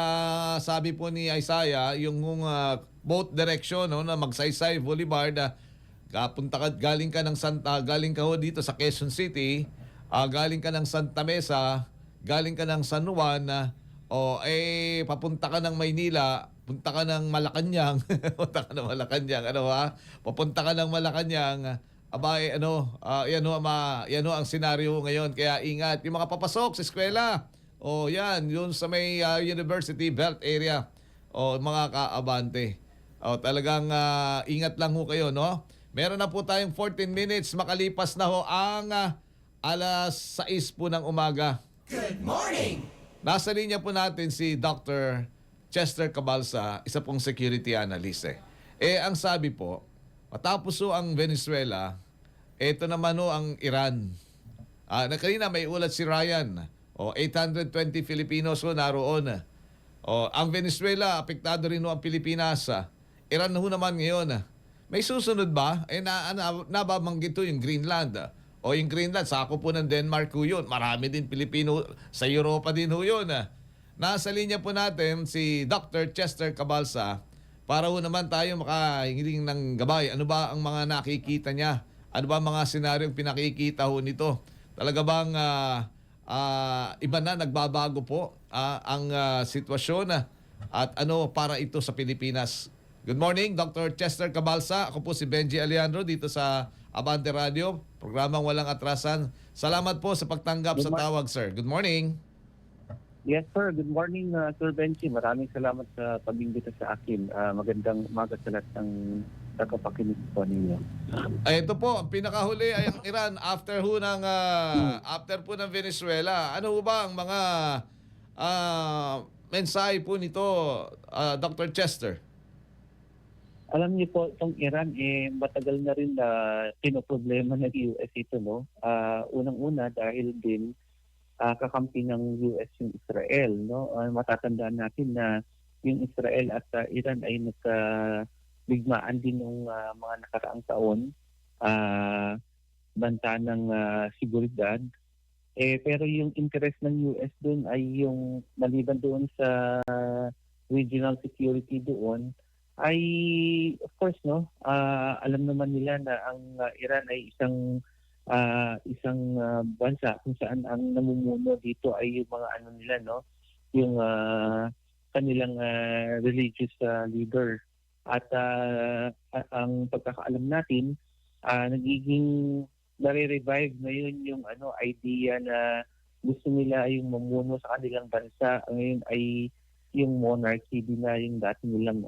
sabi po ni Isaiah yung both direction na Magsaysay Boulevard galing ka dito sa Quezon City, galing ka ng Santa Mesa, galing ka ng San Juan, papunta ka ng Maynila, punta ka ng Malacanang, papunta ka ng Malacanang, yan ang senaryo ngayon. Kaya ingat, yung mga papasok sa eskwela, yun sa may University Belt area, mga kaabante. Talagang ingat lang ho kayo, no? Meron na po tayong 14 minutes, makalipas na ho ang alas 6 po ng umaga.
Good morning!
Nasa linya po natin si Dr. Chester Cabalsa, isa pong security analyst. Ang sabi po, matapos ang Venezuela, ito naman ang Iran. Kanina may ulat si Ryan, 820 Filipinos naroon. Ang Venezuela, apektado rin ang Pilipinas. Iran naman ngayon. May susunod ba? Nababanggit yung Greenland. Yung Greenland, sako po ng Denmark ho yun. Marami din Pilipino sa Europa din ho yun. Nasa linya po natin si Dr. Chester Cabalsa para ho naman tayo makahingiling ng gabay. Ano ba ang mga nakikita niya? Ano ba ang mga senaryong pinakikita ho nito? Talaga bang iba na, nagbabago po ang sitwasyon at ano para ito sa Pilipinas? Good morning, Dr. Chester Cabalsa. Ako po si Benji Alejandro dito sa Abante Radio, programang Walang Atrasan. Salamat po sa pagtanggap sa tawag, sir. Good morning.
Yes, sir. Good morning, Sir Benji. Maraming salamat sa pag-imbita sa akin. Magandang umaga sa lahat ng tagapakinig po ninyo.
Ay, ito po, ang pinakahuli ay ang Iran after po ng Venezuela. Ano ho ba ang mga mensahe po nito, Dr. Chester?
Alam niyo po, itong Iran, matagal na rin na pinoproblema ng US ito, no? Unang-una dahil din kakampi ng US yung Israel, no? Matatandaan natin na yung Israel at Iran ay nagkabigmaan din ng mga nakaraang taon, banta ng seguridad. Pero yung interest ng US doon ay yung maliban doon sa regional security doon, ay of course, no, alam naman nila na ang Iran ay isang bansa kung saan ang namumuno dito ay yung mga ano nila, no, yung kanilang religious leader. At ang pagkakaalam natin, nagiging nare-revive ngayon yung idea na gusto nila yung mamuno sa kanilang bansa. Ngayon ay yung monarchy din na yung dati nilang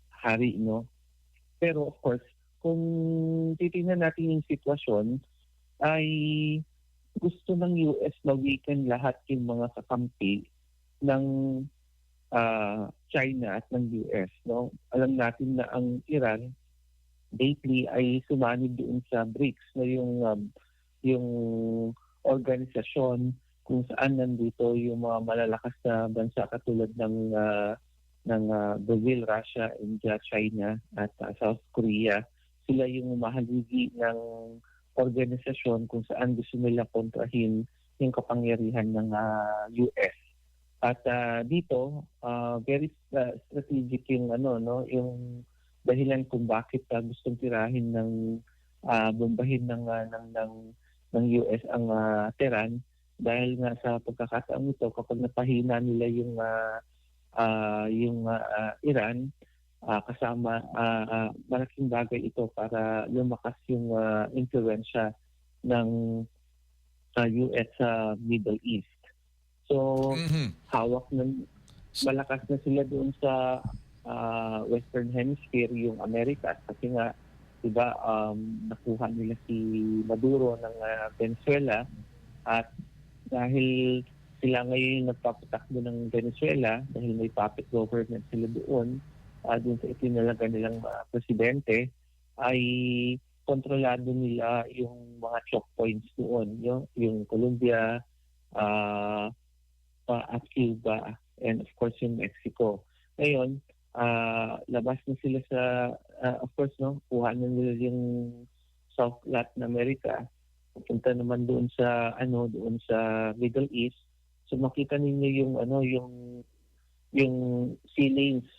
hari, no? Pero of course, kung titingnan natin yung sitwasyon, ay gusto ng US na weaken lahat yung mga kakampi ng China at ng US, no? Alam natin na ang Iran lately ay sumanib doon sa BRICS, na yung organisasyon kung saan nandito yung mga malalakas na bansa katulad ng Brazil, Russia, India, China at South Korea. Sila yung mahaligi ng organisasyon kung saan gusto nila kontrahin yung kapangyarihan ng US. At dito very strategic yung yung dahilan kung bakit gustong tirahin ng bombahin ng US ang Tehran. Dahil nga sa pagkakataon ito, kapag napahina nila yung Iran, kasama malaking bagay ito para lumakas yung influensya ng US sa Middle East. So, hawak ng malakas na sila doon sa Western Hemisphere, yung Amerika, kasi nga diba nakuha nila si Maduro ng Venezuela, at dahil sila ngayon nagpapatakbo ng Venezuela dahil may puppet government sila doon sa itinalaga nilang presidente, ay kontrolado nila yung mga choke points doon, yung Colombia at Cuba, and of course yung Mexico. Ngayon, labas na sila sa, of course, no, kuha na nila yung South Latin America, pupunta naman doon sa Middle East. So makita ninyo yung sea lanes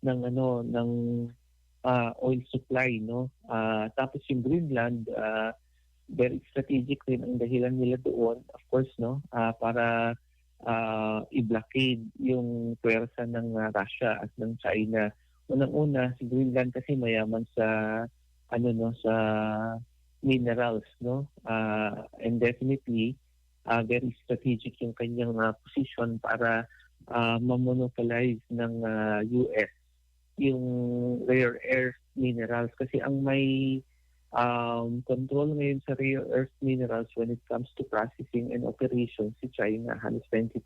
ng oil supply, no. Tapos yung Greenland, very strategic rin ang dahilan nila doon, of course, no, para i-blockade yung pwersa ng Russia at ng China. Unang-una, si Greenland kasi mayaman sa sa minerals, no? And definitely very strategic yung kanyang position para ma-monopolize ng US yung rare earth minerals, kasi ang may control ngayon sa rare earth minerals when it comes to processing and operations si China, halos 20%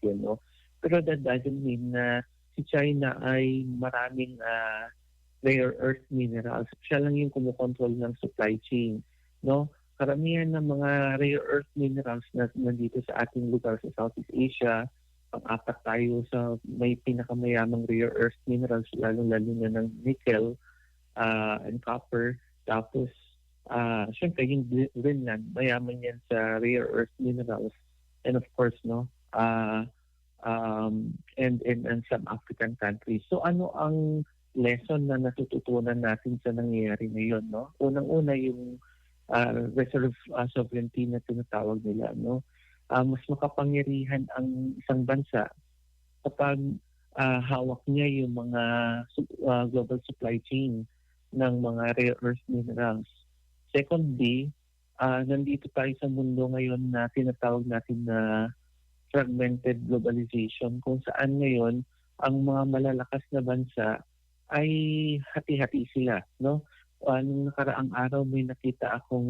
yun, no? Pero that doesn't mean na si China ay maraming rare earth minerals. Siya lang yung kumukontrol ng supply chain, no? Karamihan ng mga rare earth minerals na nandito sa ating lugar sa Southeast Asia, pang-apat tayo sa may pinakamayamang rare earth minerals, lalo-lalo na ng nickel and copper. Tapos, syempre, yung Greenland, mayaman yan sa rare earth minerals. And of course, no, and some African countries. So ano ang lesson na natututunan natin sa nangyayari ngayon, no? Unang-una yung reserve sovereignty na tinatawag nila, no? Mas makapangyarihan ang isang bansa kapag hawak niya yung mga global supply chain ng mga rare earth minerals. Secondly, nandito tayo sa mundo ngayon na tinatawag natin na fragmented globalization, kung saan ngayon ang mga malalakas na bansa ay hati-hati sila, no? Nung nakaraang araw may nakita akong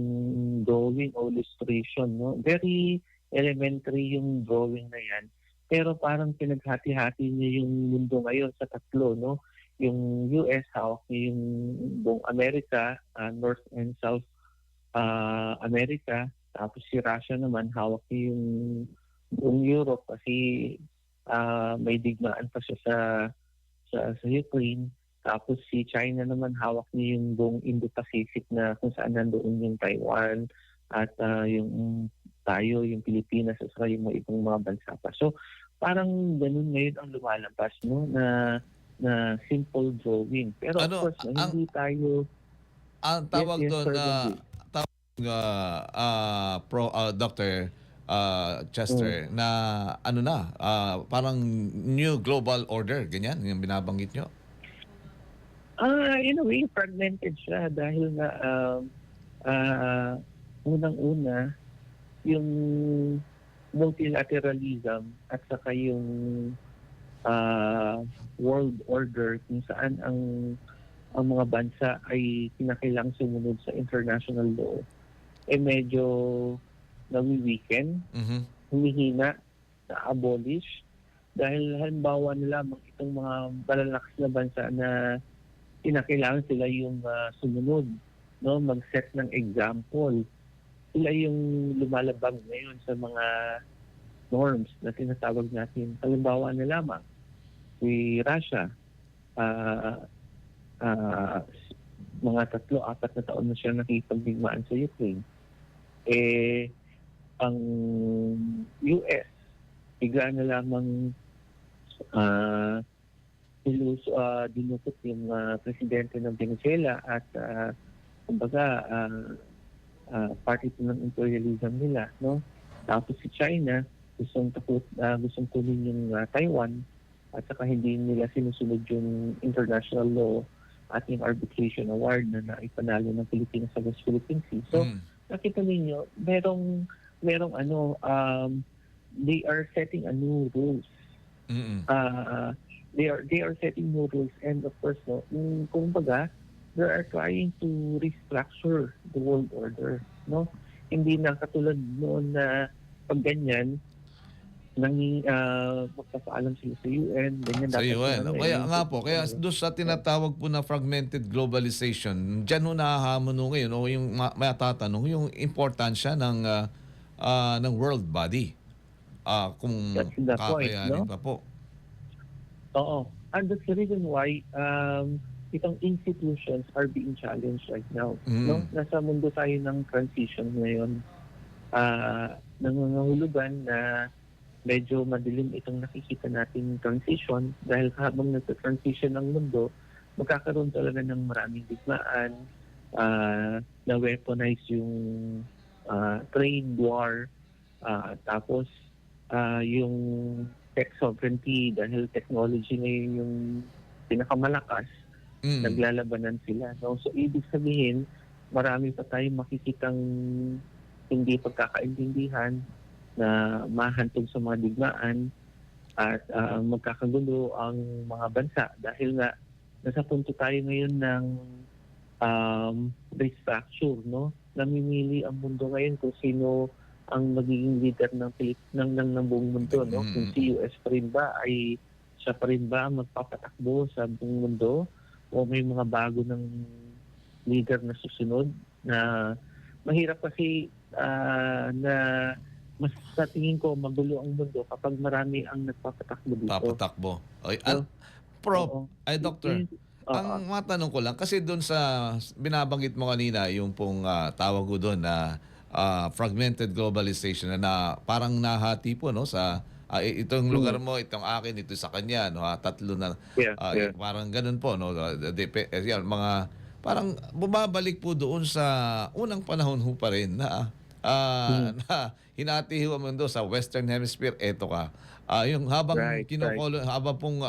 drawing o illustration, no? Very elementary yung drawing na yan. Pero parang pinaghati-hati niya yung mundo ngayon sa tatlo, no? Yung US, hawak niya yung buong Amerika, North and South America. Tapos si Russia naman, hawak niya yung buong Europe kasi may digmaan pa siya sa Ukraine. Tapos si China naman, hawak niya yung buong Indo-Pacific na kung saan nandoon yung Taiwan at yung tayo, yung Pilipinas, at saka yung mga ibang mga bansa pa. So parang ganun ngayon ang lumalabas, no, na simple drawing. Pero of course, hindi tayo...
Ang tawag
Yes,
doon
Sir
na Dr. Chester, na ano na, parang new global order, ganyan, yung binabanggit nyo?
In a way, fragmented siya dahil na unang-una, yung multilateralism at saka yung world order kung saan ang mga bansa ay kinakailangang sumunod sa international law, medyo nawi-weaken, humihina, na-abolish, dahil halimbawa nila itong mga malalakas na bansa na kinakailangan sila yung sumunod, no, mag-set ng example. Sila yung lumalabag ngayon sa mga norms na tinatawag natin. Halimbawa na lamang, si Russia, mga 3-4 na taon na siya nakipagdigmaan sa Ukraine. Ang US, bigla na lamang dinukot yung presidente ng Venezuela at kumbaga party ito ng imperialism nila, no? Tapos si China gustong kunin yung Taiwan at saka hindi nila sinusunod yung international law at yung arbitration award na naipanalo ng Pilipinas sa West Philippine Sea. So nakita ninyo, merong they are setting a new rules. They are setting new rules, and of course, no, kumbaga, they are trying to restructure the world order, no? Hindi na katulad noon na pag ganyan, magpapaalam sila sa UN, ganyan
Sa
dapat.
UN. Kaya nga po, kaya doon sa tinatawag po na fragmented globalization, dyan ho nahahamon ho ngayon, o yung matatanong, yung importansya ng world body. Kung
That's the point,
kakayanin
no?
pa po.
Oo. And that's the reason why itong institutions are being challenged right now. No? Nasa mundo tayo ng transition ngayon. Nangangahulugan na medyo madilim itong nakikita nating transition dahil habang nagta-transition ang mundo, magkakaroon talaga ng maraming digmaan, na weaponize yung trade war, tapos yung tech sovereignty dahil technology ngayon yung pinakamalakas, naglalabanan sila. No? So, ibig sabihin, marami pa tayong makikitang hindi pagkakaintindihan na mahantog sa mga digmaan at magkakagulo ang mga bansa dahil nga nasa punto tayo ngayon ng restructure, no? Namimili ang mundo ngayon kung sino ang magiging leader ng buong mundo, no? Kung si US pa rin ba ay siya pa rin ba magpapatakbo sa buong mundo o may mga bago ng leader na susunod na mahirap kasi na mas sa tingin ko magulo ang mundo kapag marami ang nagpapatakbo dito.
Papatakbo. Okay. Doctor, ang matanong ko lang, kasi doon sa binabanggit mo kanina, yung pong tawag ko doon na fragmented globalization na parang nahati po, no, sa itong lugar mo, itong akin, ito sa kanya, no, tatlo na parang ganun po, no, yan, mga parang bumabalik po doon sa unang panahon ho pa rin na na hinati ho ang mundo sa Western Hemisphere, eto ka. Yung habang habang pong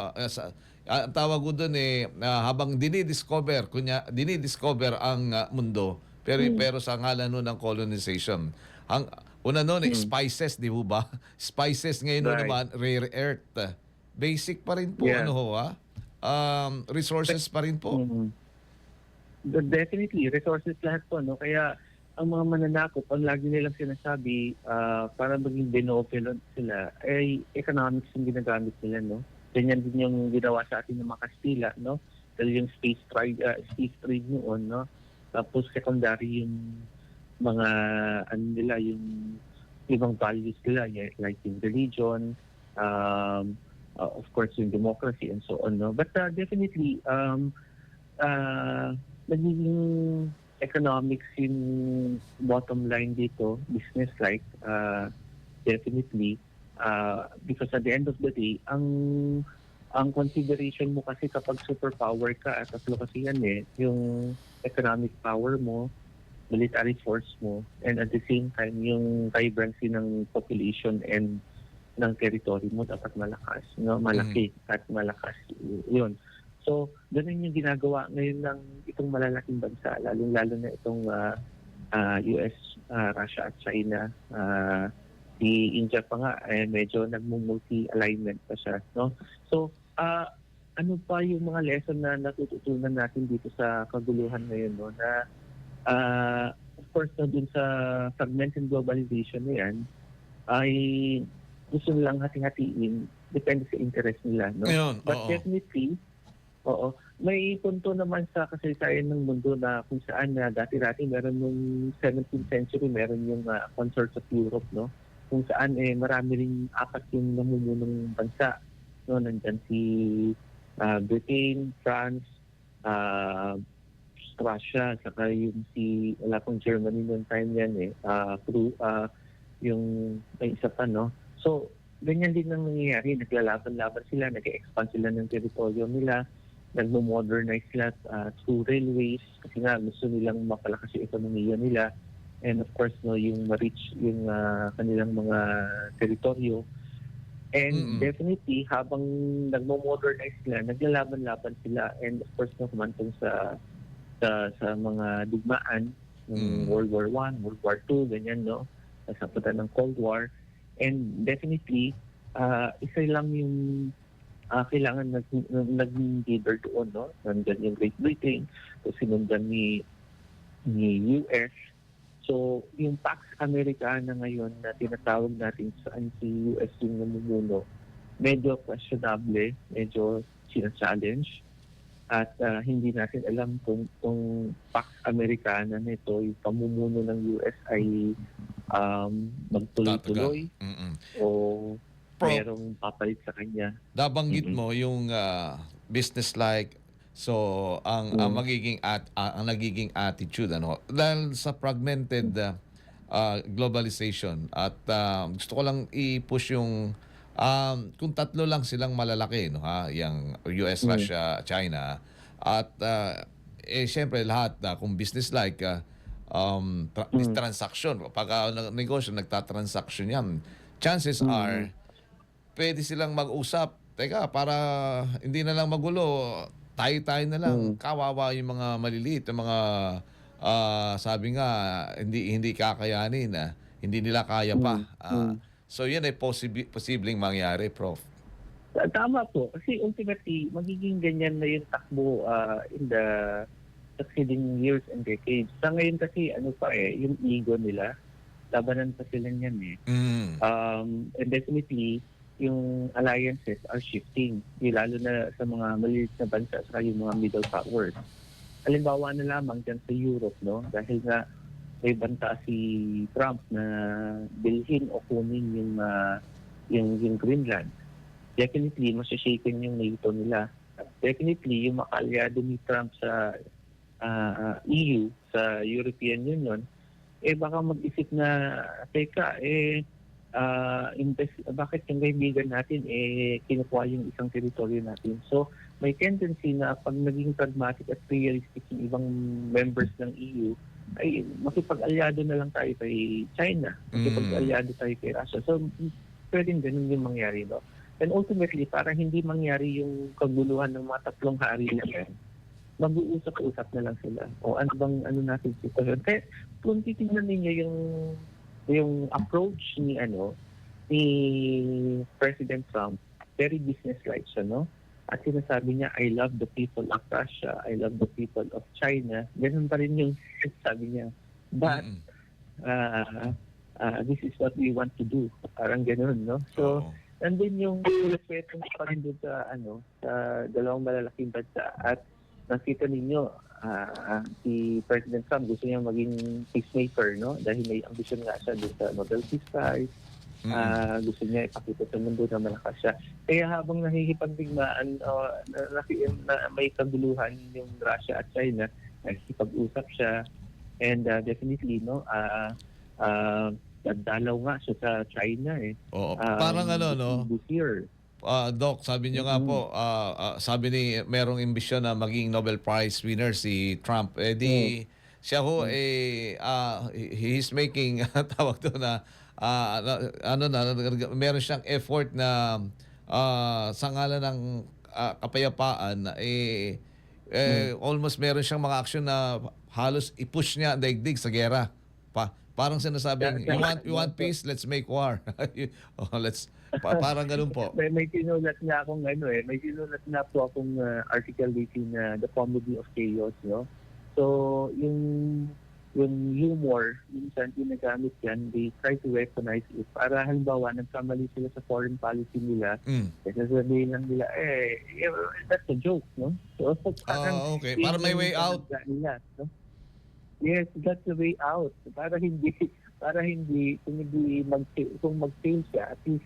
tawag ko doon habang dinidiscover ang mundo, pero sa ngalan nun ng colonization. Ang una noon, spices, di ba ba? Spices ngayon naman, rare earth. Basic pa rin po, ano ho, ha? resources pa rin po.
Definitely, resources lahat po, no? Kaya ang mga mananakop, ang lagi nilang sinasabi, para maging benevolent sila, ay economics yung ginagamit nila, no? Ganyan din yung ginawa sa atin ng mga Kastila, no? Dahil yung space trade noon, no? Tapos secondary yung mga, ano nila, yung ibang values nila, like yung religion, of course, yung democracy and so on, no? But definitely, nagiging economics yung bottom line dito, business-like, definitely, because at the end of the day, ang consideration mo kasi kapag superpower ka, at tatlo kasi yan yung economic power mo, military force mo, and at the same time, yung vibrancy ng population and ng territory mo dapat malakas, no? Malaki at malakas. Yun. So, ganun yung ginagawa ngayon ng itong malalaking bansa, lalong-lalo na itong US, Russia at China. Si India pa nga, medyo nagmumulti-alignment pa siya. No? So, ano pa yung mga lesson na natututunan natin dito sa kaguluhan ngayon? No? Na, of course, no, dun sa fragmented globalization na yan, ay gusto nilang hati-hatiin, depende sa interest nila. No?
Ayun,
But definitely, may punto naman sa kasaysayan ng mundo na kung saan dati-dati meron yung 17th century, meron yung Consorts of Europe, no? Kung saan marami ring apat yung namumunong bansa. No? Nandyan si Britain, France, Russia, saka yung si, wala pong Germany noong time yan yung may isa pa, no? So, ganyan din ang nangyayari. Naglalaban-laban sila, nag-expand sila ng teritoryo nila, nagmo-modernize sila through railways kasi nga gusto nilang mapalakas yung ekonomiya nila, and of course no, yung ma-reach yung kanilang mga teritoryo. And definitely habang nagmo-modernize sila, naglalaban-laban sila, and of course no, kumantong sa mga digmaan, World War I, World War II, ganyan, no? Sa punta ng Cold War. And definitely, isa lang yung kailangan naging leader doon, no? Nandyan yung Great Britain, so sinundan ni US. So, yung Pax Americana ngayon na tinatawag natin saan si US yung namumuno, medyo questionable, medyo sina-challenge. At hindi natin alam kung Pax Americana nito, yung pamumuno ng US ay magtuloy-tuloy o merong papalit sa kanya.
Nabanggit mo yung business-like, so ang nagiging attitude, ano, dahil sa fragmented globalization, at gusto ko lang i-push yung kung tatlo lang silang malalaki, no, yung US, Russia, China, at syempre lahat kung business-like, transaction, pag negosyo nagtatransaction yan, chances are pwede silang mag-usap, teka, para hindi na lang magulo, tayo na lang, kawawa yung mga maliliit, yung mga sabi nga hindi kakayanin, hindi nila kaya pa. So yan ay posibleng mangyari, Prof.
Tama po. Kasi ultimately, magiging ganyan na yung takbo in the succeeding years and decades. Sa ngayon kasi, yung ego nila, labanan pa sila niyan and definitely, yung alliances are shifting. Lalo na sa mga maliit na bansa, sa yung mga middle powers. Halimbawa na lamang dyan sa Europe, no? Dahil nga may banta si Trump na bilhin o kunin yung Greenland. Definitely, masashaken yung NATO nila. Definitely, yung makalyado ni Trump sa EU, sa European Union, baka mag-isip na, teka, bakit yung kaibigan natin kinukuha yung isang teritoryo natin. So, may tendency na pag naging pragmatic at realistic yung ibang members ng EU, ay makipag-alyado na lang tayo kay China, makipag-alyado tayo kay Russia. So, pwedeng ganun yung mangyari, no? And ultimately, para hindi mangyari yung kaguluhan ng mga tatlong hari na yan, mag-uusap-usap na lang sila. O ano natin sitwasyon. Kaya kung titignan ninyo yung approach ni President Trump, very business-like siya, no? at sinasabi niya, I love the people of Russia, I love the people of China, ganun pa rin yung sabi niya. But, this is what we want to do. Parang ganun, no? So, nandun yung respeto pa rin doon sa, sa dalawang malalaking bansa. At nakita ninyo, si President Trump gusto niya maging peacemaker, no? Dahil may ambisyon nga siya doon sa Nobel Peace Prize. Gusto niya ipakita sa mundo na malakas siya. Kaya habang nahihipagdigmaan, na may kaguluhan yung Russia at China, nakikipag-usap siya. And definitely, no, dalaw nga siya sa China eh.
Oo, parang no?
This year.
Doc, sabi niyo nga po, sabi ni merong ambisyon na maging Nobel Prize winner si Trump. Siya ho, he's making, tawag doon na, meron siyang effort na sa ngalan ng kapayapaan, almost meron siyang mga action na halos i-push niya ang daigdig sa gera. Parang sinasabing, you want peace, let's make war. Parang ganun po.
May sinulat na akong may sinulat na po akong article dito na The Comedy of Chaos, no? So, yung humor, minsan ginagamit yan, they try to weaponize it. Para halimbawa, nagkamali sila sa foreign policy nila, kasi sabihin lang nila, that's a joke, no? So,
okay. Para may way out.
Nila, no? Yes, that's the way out. Para hindi kung mag-fail siya, at least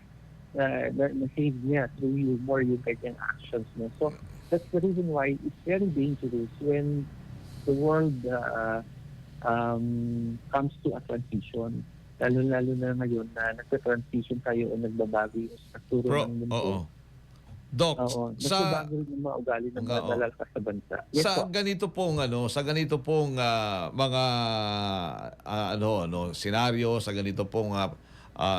na-save niya through humor yung kanyang actions. No? So, that's the reason why it's very dangerous when the world comes to a transition. Lalo-lalo na ngayon na nagka-transition tayo o nagbabago yung struktura ng mundo.
Doc,
nagbabago yung mga ugali ng mga malalakas sa bansa. Yes,
sa ganito pong mga senaryo, sa ganito pong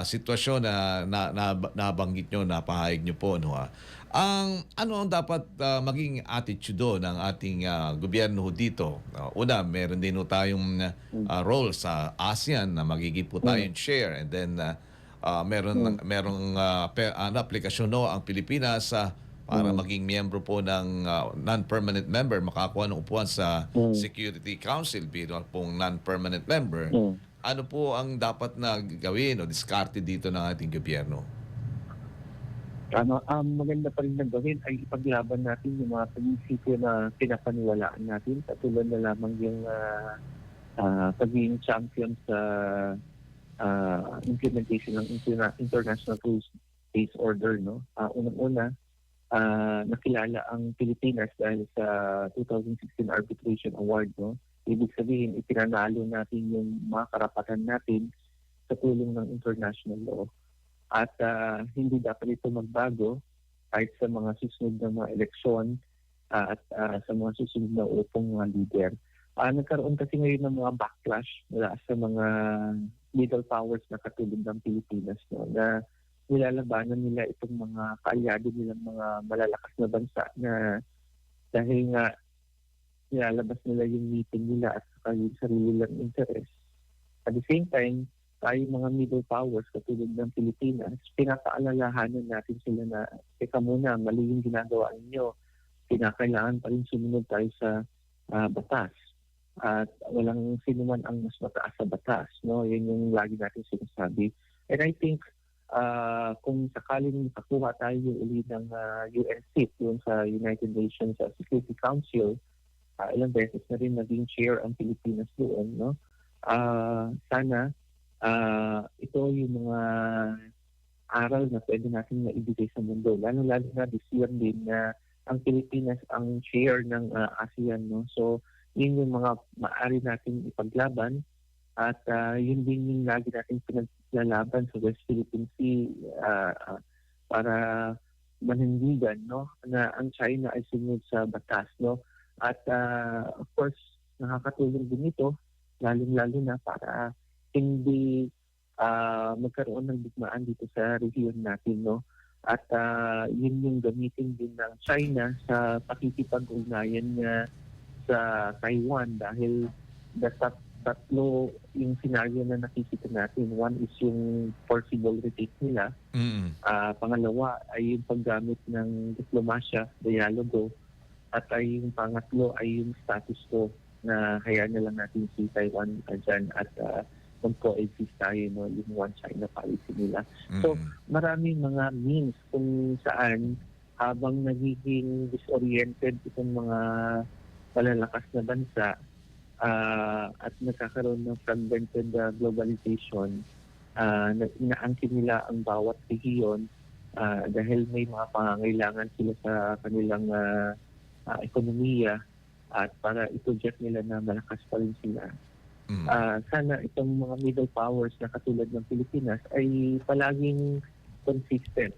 sitwasyon na nabanggit nyo, napahayag nyo po, ano ang dapat maging attitude ng ating gobyerno dito? Una, meron din tayong role sa ASEAN na magiging po tayong share, and then merong aplikasyon ang Pilipinas para maging miyembro po ng non-permanent member, makakuha ng upuan sa Security Council bilang pong non-permanent member. Ano po ang dapat na gawin o diskarte dito ng ating gobyerno?
Maganda pa rin na gawin ay ipaglaban natin yung mga prinsipyo na pinapaniwalaan natin, katulad na lamang yung pagiging champion sa implementation ng international rules-based order, no? Unang-una, nakilala ang Pilipinas dahil sa 2016 Arbitration Award, no? Ibig sabihin, ipinanalo natin yung mga karapatan natin sa tulong ng international law. At hindi dapat ito magbago kahit sa mga susunod na mga eleksyon at sa mga susunod na upong mga leader. Nagkaroon kasi ngayon ng mga backlash mula sa mga middle powers na katulad ng Pilipinas, no, na nilalabanan nila itong mga kaalyado nilang mga malalakas na bansa na dahil nga nilalabas nila yung meeting nila at saka yung sarili nilang interest. At the same time, tayo mga middle powers katulad ng Pilipinas, pinapaalalahanan natin sila na teka muna, mali yung ginagawa ninyo. Kinakailangan pa rin sumunod tayo sa batas. At walang sino man ang mas mataas sa batas, no? Yan yung lagi natin sinasabi. And I think kung sakaling makakuha tayo ulit ng UN seat yun sa United Nations Security Council, ilang beses na rin naging chair ang Pilipinas doon, no? Sana ito yung mga aral na pwede natin maibigay sa mundo. Lalo-lalo na this year din na ang Pilipinas ang chair ng ASEAN, no? So, yun yung mga maaari natin ipaglaban at yun din yung lagi natin pinaglalaban sa West Philippine Sea para manindigan, no, na ang China ay sumunod sa batas, no. At of course, nakakatulong din ito lalong-lalo na para hindi magkaroon ng digmaan dito sa region natin, no. At yun yung gamitin din ng China sa pakikipag-ugnayan niya sa Taiwan dahil the top tatlo yung scenario na nakikita natin. One is yung forcible retake nila. Pangalawa ay yung paggamit ng diplomasya, dialogo. At ay yung pangatlo ay yung status quo na hayaan na lang natin si Taiwan dyan at mag-coexist tayo, no, yung one China policy nila. So maraming mga means kung saan habang nagiging disoriented itong mga malalakas na bansa at nagkakaroon ng fragmented globalization, inaangkin nila ang bawat rehiyon dahil may mga pangangailangan sila sa kanilang ekonomiya at para i-project nila na malakas pa rin sila. Sana itong mga middle powers na katulad ng Pilipinas ay palaging consistent.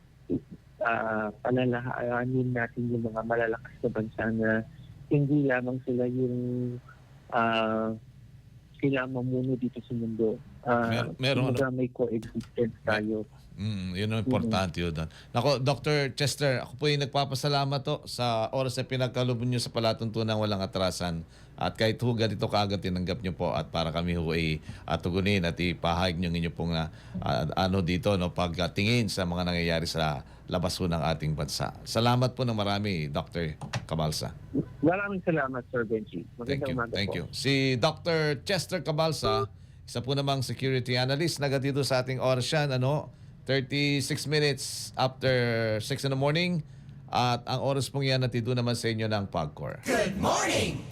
Palalahanin natin yung mga malalakas na bansa na hindi lamang sila yung sila mamuno dito sa mundo.
Meron
may coexistence tayo.
Yun ang importante yun. Nako, Dr. Chester, ako po yung nagpapasalamat to sa oras na pinagkalubon nyo sa palatuntunan walang atrasan. At kahit ho ganito kaagad tinanggap nyo po at para kami ho ay tugunin at ipahayag nyo inyo pong dito, no, pagtingin sa mga nangyayari sa labas ho ng ating bansa. Salamat po ng marami, Dr. Cabalsa.
Maraming salamat, Sir Benji.
Thank you. Si Dr. Chester Cabalsa, isa po namang security analyst, nagatito sa ating oras yan, 36 minutes after 6 in the morning. At ang oras pong yan natito naman sa inyo ng PAGCOR.
Good morning!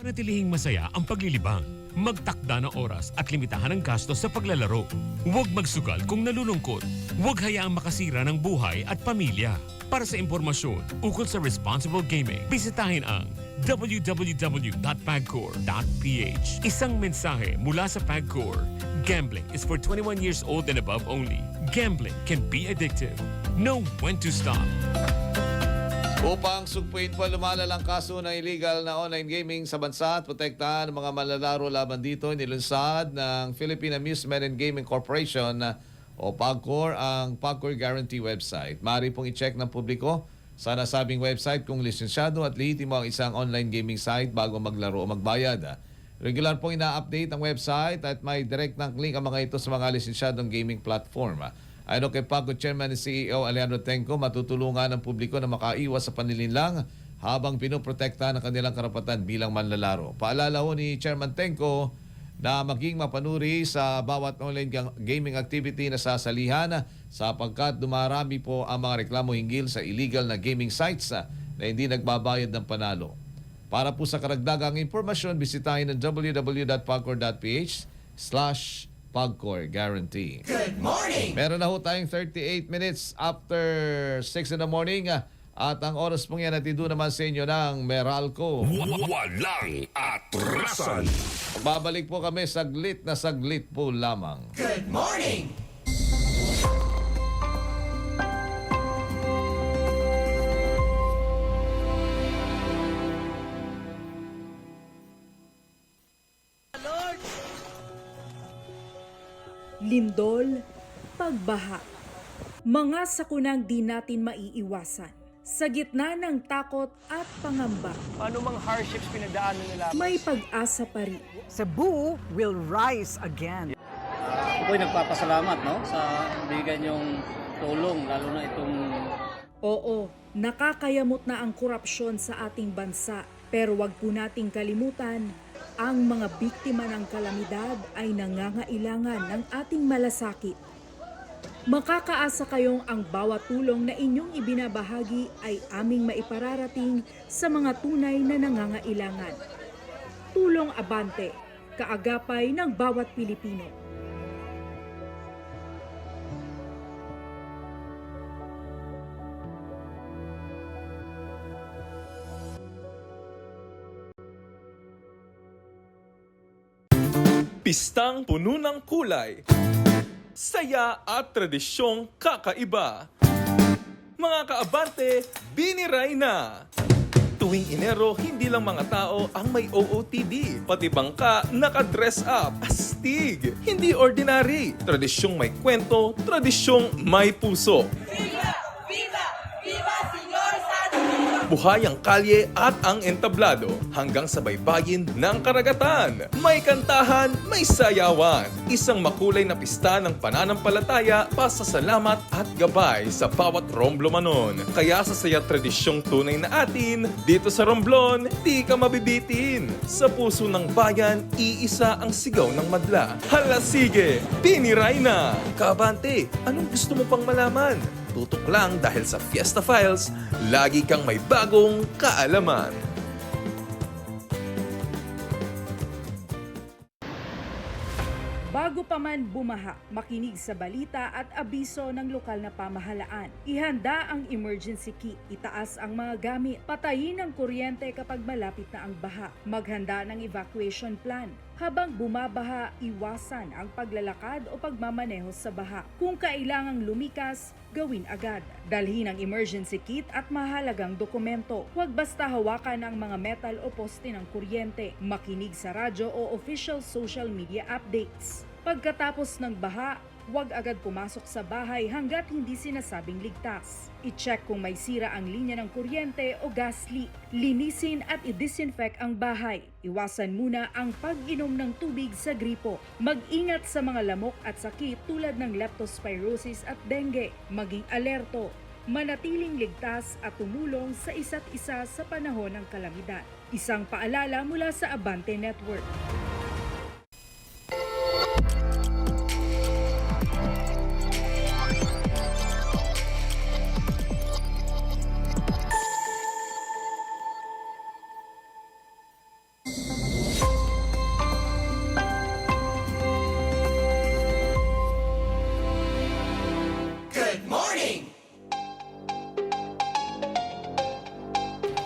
Panatilihing masaya ang paglilibang. Magtakda ng oras at limitahan ang gastos sa paglalaro. Huwag magsugal kung nalulungkot. Huwag hayaang makasira ng buhay at pamilya. Para sa impormasyon ukol sa responsible gaming, bisitahin ang www.pagcor.ph. Isang mensahe mula sa PAGCOR. Gambling is for 21 years old and above only. Gambling can be addictive. Know when to stop.
Upang sugpuin po lumalalang kaso ng illegal na online gaming sa bansa at protektahan ang mga malalaro laban dito, nilunsad ng Philippine Amusement and Gaming Corporation o PAGCOR ang PAGCOR Guarantee website. Maaari pong i-check ng publiko sa nasabing website kung lisensyado at lehitimo ang isang online gaming site bago maglaro o magbayad. Regular pong ina-update ang website at may direct ng link ang mga ito sa mga lisensyadong gaming platform. Ayon kay PAGCOR Chairman and CEO Alejandro Tenco, matutulungan ang publiko na makaiwas sa panlilinlang habang pinoprotektahan ang kanilang karapatan bilang manlalaro. Paalala ho ni Chairman Tenco na maging mapanuri sa bawat online gaming activity na sasalihan sapagkat dumarami po ang mga reklamo hinggil sa illegal na gaming sites na hindi nagbabayad ng panalo. Para po sa karagdagang impormasyon, bisitahin ang www.pagcor.ph/PAGCOR Guarantee.
Good morning!
Meron na ho tayong 38 minutes after 6 in the morning at ang oras pong yan natido naman sa inyo ng Meralco.
Walang atrasan!
Babalik po kami saglit na saglit po lamang.
Good morning!
Lindol, pagbaha. Mga sakunang di natin maiiwasan. Sa gitna ng takot at pangamba,
Ano mang hardships pinagdaanan nila,
may pag-asa pa rin.
Cebu will rise again.
Ako'y nagpapasalamat sa bigyan yung tulong, lalo na itong...
Oo, nakakayamot na ang korupsyon sa ating bansa. Pero wag po nating kalimutan, ang mga biktima ng kalamidad ay nangangailangan ng ating malasakit. Makakaasa kayong ang bawat tulong na inyong ibinabahagi ay aming maipararating sa mga tunay na nangangailangan. Tulong Abante, kaagapay ng bawat Pilipino.
Pistang puno ng kulay, saya at tradisyong kakaiba. Mga kaabante, biniray na! Tuwing Enero, hindi lang mga tao ang may OOTD. Pati bangka nakadress up. Astig! Hindi ordinary. Tradisyong may kwento, tradisyong may puso.
Viva! Viva! Viva, Señor Santo!
Buhay ang kalye at ang entablado hanggang sa baybayin ng karagatan. May kantahan, may sayawan. Isang makulay na pista ng pananampalataya, pasasalamat at gabay sa bawat Romblomanon. Kaya sa saya tradisyong tunay na atin, dito sa Romblon, di ka mabibitin. Sa puso ng bayan, iisa ang sigaw ng madla. Hala sige, piniray na! Kaabante, anong gusto mo pang malaman? Tutok lang dahil sa Fiesta Files, lagi kang may bagong kaalaman.
Bago pa man bumaha, makinig sa balita at abiso ng lokal na pamahalaan. Ihanda ang emergency kit, itaas ang mga gamit, patayin ang kuryente kapag malapit na ang baha, maghanda ng evacuation plan. Habang bumabaha, iwasan ang paglalakad o pagmamaneho sa baha. Kung kailangang lumikas, gawin agad. Dalhin ang emergency kit at mahalagang dokumento. Huwag basta hawakan ang mga metal o poste ng kuryente. Makinig sa radyo o official social media updates. Pagkatapos ng baha, huwag agad pumasok sa bahay hanggat hindi sinasabing ligtas. I-check kung may sira ang linya ng kuryente o gas leak. Linisin at i-disinfect ang bahay. Iwasan muna ang pag-inom ng tubig sa gripo. Mag-ingat sa mga lamok at sakit tulad ng leptospirosis at dengue. Maging alerto. Manatiling ligtas at tumulong sa isa't isa sa panahon ng kalamidad. Isang paalala mula sa Abante Network.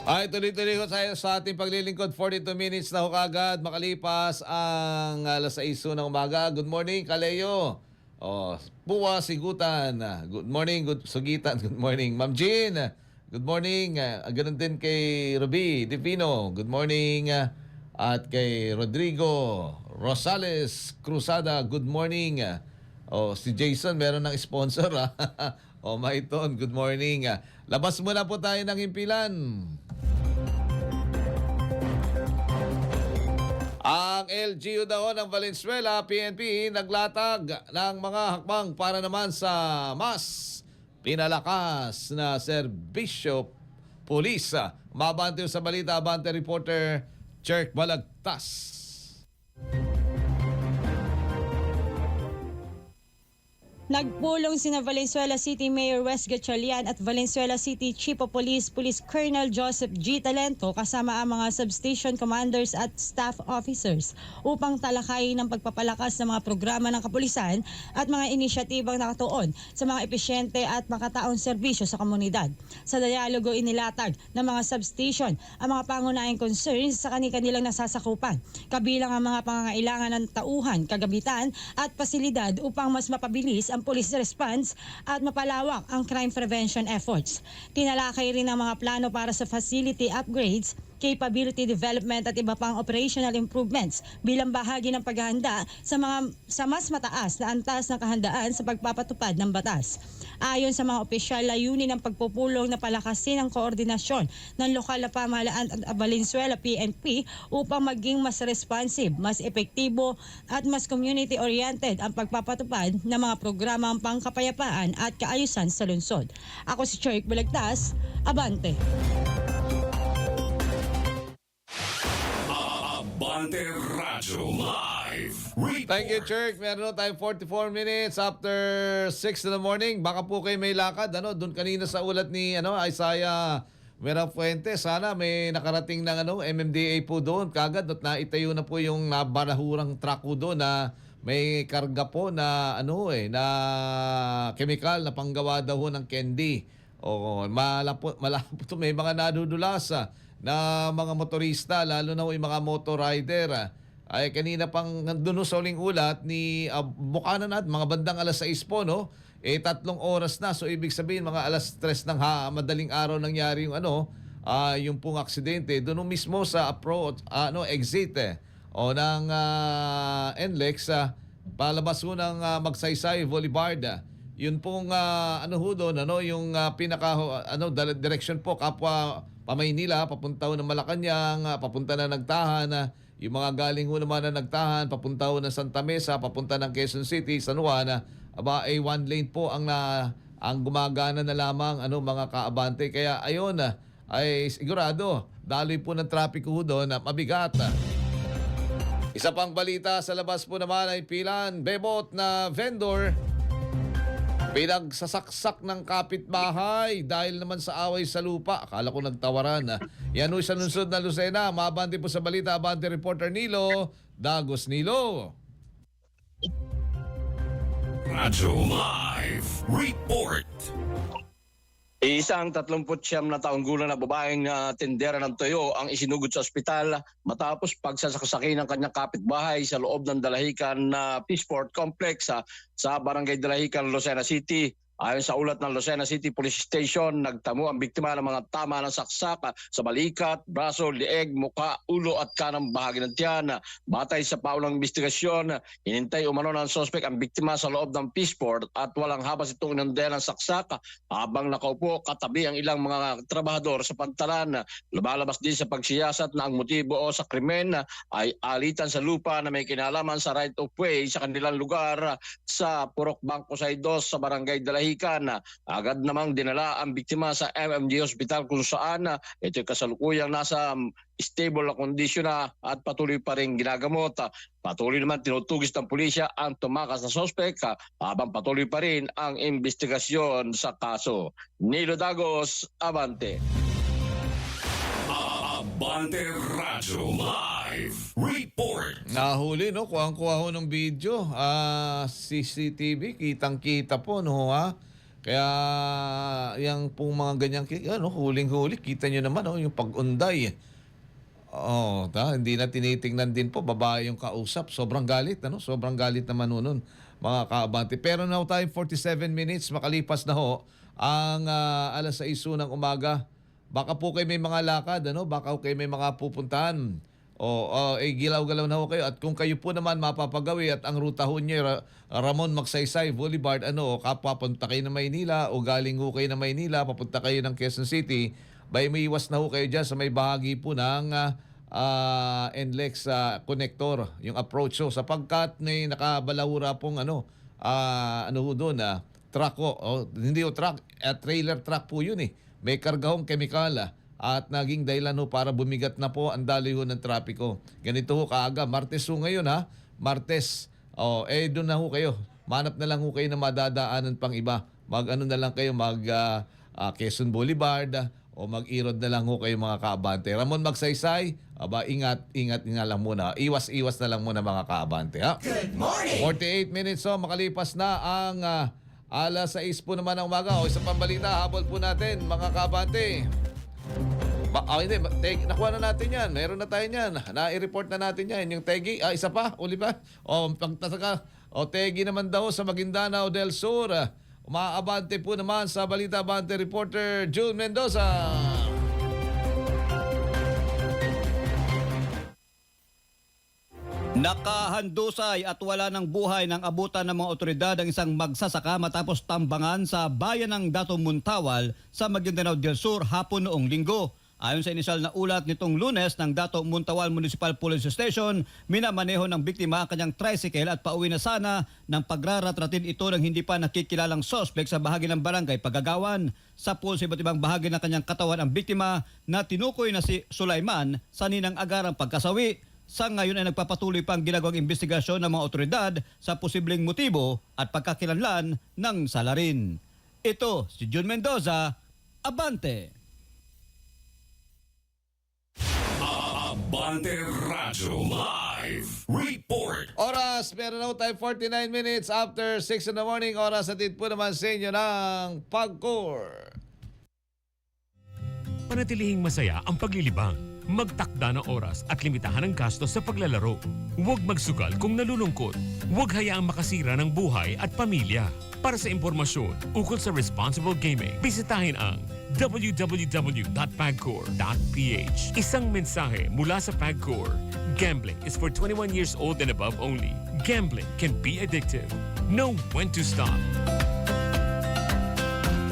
Ay, tuloy-tuloy ko tayo sa ating paglilingkod. 42 minutes na ho kagad. Makalipas ang alas 6 ng umaga. Good morning, Kaleo. Puwa, Sigutan. Good morning, Sugitan. Good morning, Ma'am Jean. Good morning. Ganun din kay Ruby Divino. Good morning. At kay Rodrigo Rosales Cruzada. Good morning. Si Jason, meron ng sponsor. Maiton, good morning. Labas muna po tayo ng himpilan. Ang LGU daw ng Valenzuela, PNP, naglatag ng mga hakbang para naman sa mas pinalakas na serbisyo pulis. Mabante sa balita, Abante reporter Cherk Balagtas.
Nagpulong sina Valenzuela City Mayor Wes Gatchalian at Valenzuela City Chief of Police Police Colonel Joseph G. Talento kasama ang mga substation commanders at staff officers upang talakayin ang pagpapalakas ng mga programa ng kapulisan at mga inisyatibang nakatuon sa mga epesyente at makataong serbisyo sa komunidad. Sa dialogo inilatag ng mga substation ang mga pangunahing concerns sa kanilang nasasakupan, kabilang ang mga pangangailangan ng tauhan, kagamitan at pasilidad upang mas mapabilis ang police response at mapalawak ang crime prevention efforts. Tinalakay rin ang mga plano para sa facility upgrades, capability development at iba pang operational improvements bilang bahagi ng paghahanda sa mas mataas na antas ng kahandaan sa pagpapatupad ng batas. Ayon sa mga opisyal, layunin ng pagpupulong na palakasin ang koordinasyon ng lokal na pamahalaan at Valenzuela PNP upang maging mas responsive, mas epektibo at mas community-oriented ang pagpapatupad ng mga programang pangkapayapaan at kaayusan sa lungsod. Ako si Cherk Balagtas, Abante.
Abante Radyo Live.
Thank you, Cherk. Meron tayong 44 minutes after 6 in the morning. Baka po kayo may lakad. Doon kanina sa ulat ni Isaiah Merafuente. Sana may nakarating ng MMDA po doon. Kagad at naitayo na po yung nabarahurang truck po doon na may karga po na na chemical na panggawa daw ng candy. Malapot may mga nadudulas na mga motorista, lalo na yung mga motor rider. Ay kanina pang nandun sa uling ulat ni Bukanan at mga bandang alas 6 po, 3 oras na. So ibig sabihin mga alas 3 ng madaling araw nangyari yung yung pong aksidente doon mismo sa approach exit ng NLEX palabas ho ng Magsaysay Boulevard. Yun pong doon yung pinaka direction po kapwa pa-Maynila, papunta ho ng Malacanang, papunta na Nagtahan, yung mga galing ho naman na Nagtahan, papunta ho ng Santa Mesa, papunta ng Quezon City, San Juan, ay one lane po ang gumagana na lamang mga kaabante. Kaya ayun, ay sigurado, daloy po ng trapiko ho doon na mabigat. Isa pang balita sa labas po naman ay pilan bebot na vendor pinagsasaksak ng kapitbahay dahil naman sa away sa lupa. Akala ko nagtawaran. Yan ho sa lungsod na Lucena. Mabante po sa balita, abante reporter Nilo Dagos. Nilo.
Radyo Live Report.
Isang 39 na taong gulang na babaeng tendera ng tuyo ang isinugod sa ospital matapos pagsasaksakin ng kanyang kapitbahay sa loob ng Dalahican na Peaceport Complex sa Barangay Dalahican, Lucena City. Ayon sa ulat ng Lucena City Police Station, nagtamo ang biktima ng mga tama ng saksak sa balikat, braso, lieg, muka, ulo at kanang bahagi ng tiyan. Batay sa paulang investigasyon, hinintay umano ng sospek ang biktima sa loob ng Peaceport at walang habas itong inundayan ng saksak habang nakaupo katabi ang ilang mga trabahador sa pantalan. Lumalabas din sa pagsiyasat na ang motibo o sa krimen ay alitan sa lupa na may kinalaman sa right of way sa kanilang lugar sa Purok Bangko Saidos sa Barangay Dalahican. Agad namang dinala ang biktima sa MMG Hospital kung saan ito kasalukuyang nasa stable na kondisyon at patuloy pa rin ginagamot. Patuloy naman tinutugis ng pulisya ang tumakas na sospek habang patuloy pa rin ang investigasyon sa kaso. Nilo Dagos, Abante.
Abante Radyo Live Report.
Nahuli, no? Kuhang-kuha ho ng video. CCTV, kitang-kita po, no? Kaya, yung pong mga ganyang, huling-huli, kita nyo naman, yung pag-unday. Hindi na tinitingnan din po, babae yung kausap. Sobrang galit, Sobrang galit naman nun, mga kaabante. Pero na tayo, 47 minutes, makalipas na ho, ang alas 6 ng umaga. Baka po kayo may mga lakad, Baka kayo may mga pupuntahan. Gilaw-galaw na ho kayo. At kung kayo po naman mapapagawi at ang ruta ho nyo, Ramon Magsaysay Boulevard, papunta kayo ng Maynila o galing ho kayo ng Maynila, papunta kayo ng Quezon City, may iwas na ho kayo dyan sa may bahagi po ng NLEX connector, yung approach ho. Sapagkat may nakabalahura pong doon, truck ho. Hindi ho truck, trailer truck po yun May kargahong kemikal at naging dahilan ho para bumigat na po ang daloy ho ng trapiko. Ganito ho kaaga. Martes ho ngayon Martes. Doon na ho kayo. Manap na lang ho kayo na madadaanan pang iba. Na lang kayo Quezon Boulevard o mag-irod na lang ho kayo mga kaabante. Ramon Magsaysay, ingat lang muna. Iwas na lang muna mga kaabante.
Good morning!
48 minutes makalipas na ang alas 6 po naman ng umaga. Isa pang balita, habol po natin mga kaabante. Nakuha na natin yan. Meron na tayo yan. Na-report na natin yan. Yung Tegi, isa pa, uli pa. Pagtasaka, Tegi naman daw sa Maguindanao del Sur. Umaabante po naman sa Balita Abante reporter June Mendoza.
Nakahandusay at wala ng buhay ng abutan ng mga otoridad ang isang magsasaka matapos tambangan sa bayan ng Dato Muntawal sa Maguindanao del Sur hapon noong Linggo. Ayon sa inisyal na ulat nitong Lunes ng Dato Muntawal Municipal Police Station, minamaneho ng biktima ang kanyang tricycle at pauwi na sana nang pagraratratin ito ng hindi pa nakikilalang suspect sa bahagi ng barangay Pagagawan. Sa pulso iba't ibang bahagi ng kanyang katawan ang biktima na tinukoy na si Sulaiman sa ninang agarang pagkasawi. Sa ngayon ay nagpapatuloy pa ang ginagawang investigasyon ng mga otoridad sa posibleng motibo at pagkakilanlan ng salarin. Ito si June Mendoza, Abante.
Abante Radyo Live Report.
Oras, meron na tayo 49 minutes after 6 in the morning. Oras atid po naman sa inyo ng PAGCOR.
Panatilihing masaya ang paglilibang. Magtakda ng oras at limitahan ang gastos sa paglalaro. Huwag magsugal kung nalulungkot. Huwag hayaang makasira ng buhay at pamilya. Para sa impormasyon ukol sa responsible gaming, bisitahin ang www.pagcor.ph. Isang mensahe mula sa PAGCOR. Gambling is for 21 years old and above only. Gambling can be addictive. Know when to stop.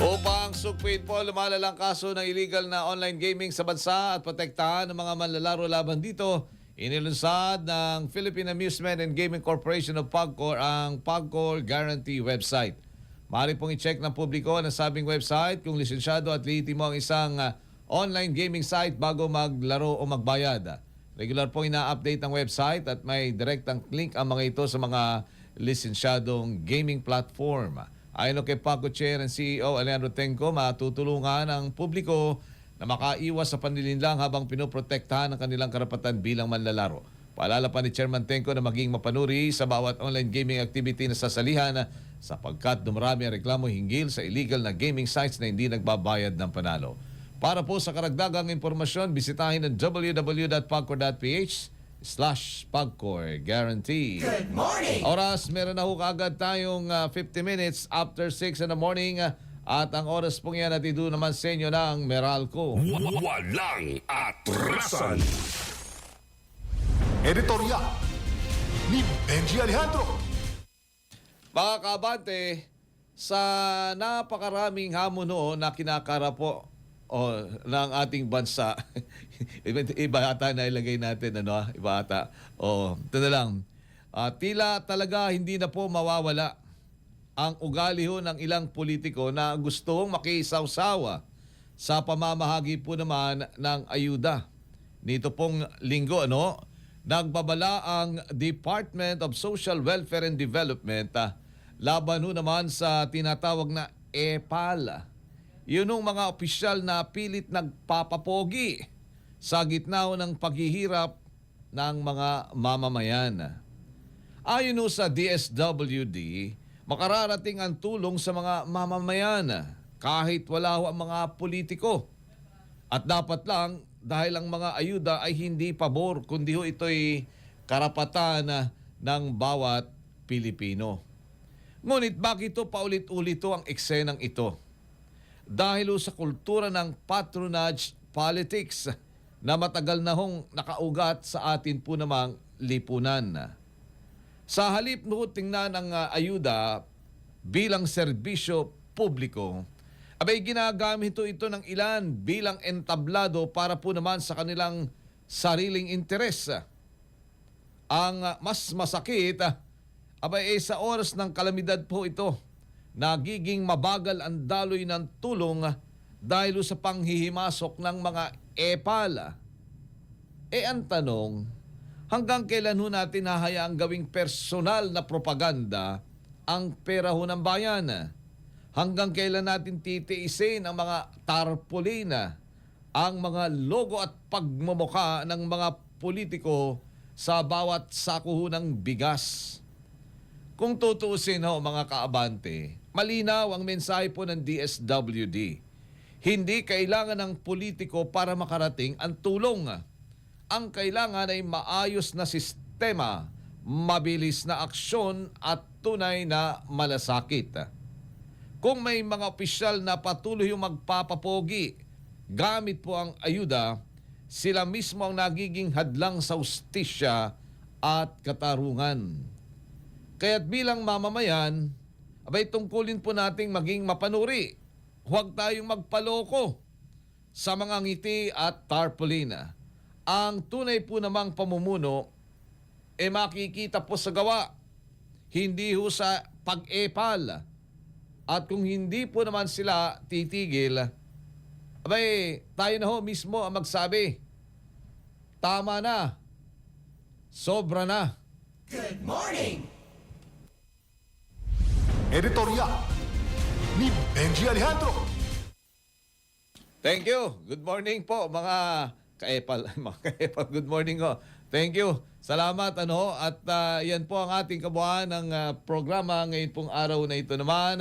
Upang sugpuin po lumalalang kaso ng illegal na online gaming sa bansa at protektahan ng mga manlalaro laban dito. Inilunsad ng Philippine Amusement and Gaming Corporation of PAGCOR ang PAGCOR Guarantee website. Maaari pong i-check ng publiko ang sabing website kung lisensyado at lehitimo ang isang online gaming site bago maglaro o magbayad. Regular pong ina-update ang website at may direktang link ang mga ito sa mga lisensyadong gaming platform. Ayon kay PAGCOR Chair and CEO Alejandro Tenco, matutulungan ang publiko na makaiwas sa panlilinlang habang pinoprotektahan ang kanilang karapatan bilang manlalaro. Paalala pa ni Chairman Tenco na maging mapanuri sa bawat online gaming activity na sasalihan sapagkat dumarami ang reklamo hinggil sa illegal na gaming sites na hindi nagbabayad ng panalo. Para po sa karagdagang impormasyon, bisitahin ang www.pagcor.ph/PAGCOR Guarantee. Good morning! Oras, meron na ho kaagad tayong 50 minutes after 6 in the morning. At ang oras pong yan at ito naman sa inyo ng Meralco.
Walang atrasan.
Editorya ni Benji Alejandro.
Mga kabante, sa napakaraming hamon noon na kinakarap po ng ating bansa, iba ata na ilagay natin, iba ata. Ito na lang. Tila talaga hindi na po mawawala ang ugali ho ng ilang politiko na gustong makisawsawa sa pamamahagi po naman ng ayuda. Nito pong linggo, nagbabala ang Department of Social Welfare and Development laban ho naman sa tinatawag na EPAL. Yun ang mga opisyal na pilit nagpapapogi sa gitna ho ng paghihirap ng mga mamamayan. Ayon ho sa DSWD, makararating ang tulong sa mga mamamayan kahit wala ho ang mga politiko. At dapat lang dahil ang mga ayuda ay hindi pabor kundi ho ito'y karapatan ng bawat Pilipino. Ngunit bakit ito paulit-ulit ang eksenang ito? Dahil ho sa kultura ng patronage politics na matagal na hong nakaugat sa atin po namang lipunan. Sa halip no tingnan ang ayuda bilang serbisyo publiko, abay ginagamit ito ng ilan bilang entablado para po naman sa kanilang sariling interes. Ang mas masakit, abay sa oras ng kalamidad po ito, nagiging mabagal ang daloy ng tulong dahil sa panghihimasok ng mga EPAL. Ang tanong, hanggang kailan ho natin hahayaang gawing personal na propaganda ang pera ho ng bayan? Hanggang kailan natin titiisin ang mga tarpaulin, ang mga logo at pagmumukha ng mga politiko sa bawat sako ho ng bigas? Kung tutuusin ho mga kaabante, malinaw ang mensahe po ng DSWD. Hindi kailangan ng politiko para makarating ang tulong. Ang kailangan ay maayos na sistema, mabilis na aksyon at tunay na malasakit. Kung may mga opisyal na patuloy yung magpapapogi, gamit po ang ayuda, sila mismo ang nagiging hadlang sa hustisya at katarungan. Kaya't bilang mamamayan, abay tungkulin po nating maging mapanuri. Huwag tayong magpaloko sa mga ngiti at tarpaulin. Ang tunay po namang pamumuno makikita po sa gawa, hindi ho sa pag-epal. At kung hindi po naman sila titigil, abay tayo na ho mismo ang magsabi, tama na, sobra na.
Good morning! Editorya ni Benji Alejandro.
Thank you. Good morning po mga kaepal. Good morning ho. Thank you. Salamat at yan po ang ating kabuuan ng programa ngayon pong araw na ito naman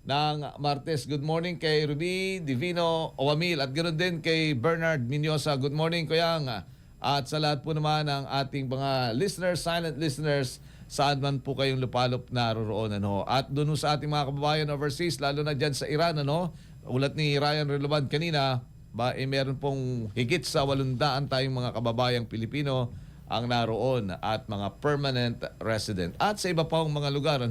ng Martes. Good morning kay Ruby Divino Owamil at ganoon din kay Bernard Minyosa. Good morning Kuyang. At sa lahat po naman ng ating mga listeners, silent listeners, saan man po kayong lupalop naroroon. At doon sa ating mga kababayan overseas, lalo na dyan sa Iran, ulat ni Ryan Reloban kanina, meron pong higit sa 800 tayong mga kababayang Pilipino ang naroon at mga permanent resident. At sa iba pang mga lugar,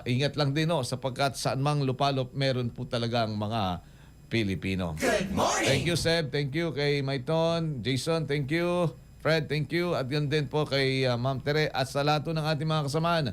ingat lang din sapagkat saan mang lupalop meron po talagang mga Pilipino.
Good morning!
Thank you, Seb. Thank you kay Maiton. Jason, thank you. Fred, thank you. At yun din po kay Ma'am Tere at sa lahat ng ating mga kasamaan.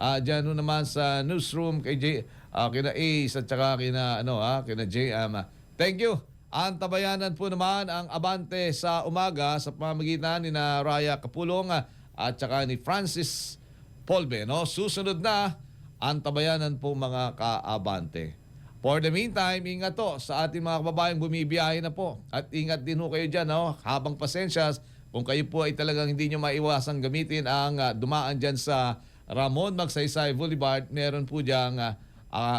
Diyan naman sa newsroom kay kina Ace at saka kina JM. Thank you. Ang tabayanan po naman ang Abante sa umaga sa pamamagitan ni na Raya Kapulong at saka ni Francis Polbe. Susunod na ang tabayanan po mga ka-Abante. For the meantime, ingat sa ating mga kababayang bumibiyahe na po. At ingat din kayo dyan habang pasensyas kung kayo po ay talagang hindi nyo maiwasang gamitin ang dumaan dyan sa Ramon Magsaysay Boulevard. Meron po dyan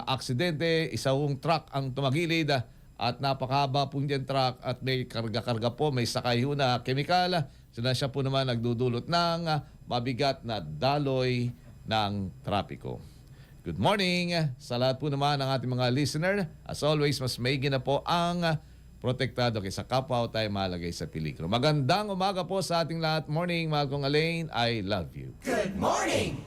aksidente, isang truck ang tumagilid at napakahaba po dyan truck at may karga-karga po, may sakay ho na kemikal. Siya po naman nagdudulot ng mabigat na daloy ng trapiko. Good morning sa lahat po naman ng ating mga listener. As always, mas maigi na po ang protektado kaysa kapwa o tayo malagay sa peligro. Magandang umaga po sa ating lahat. Morning, mahal kong Elaine. I love you.
Good morning!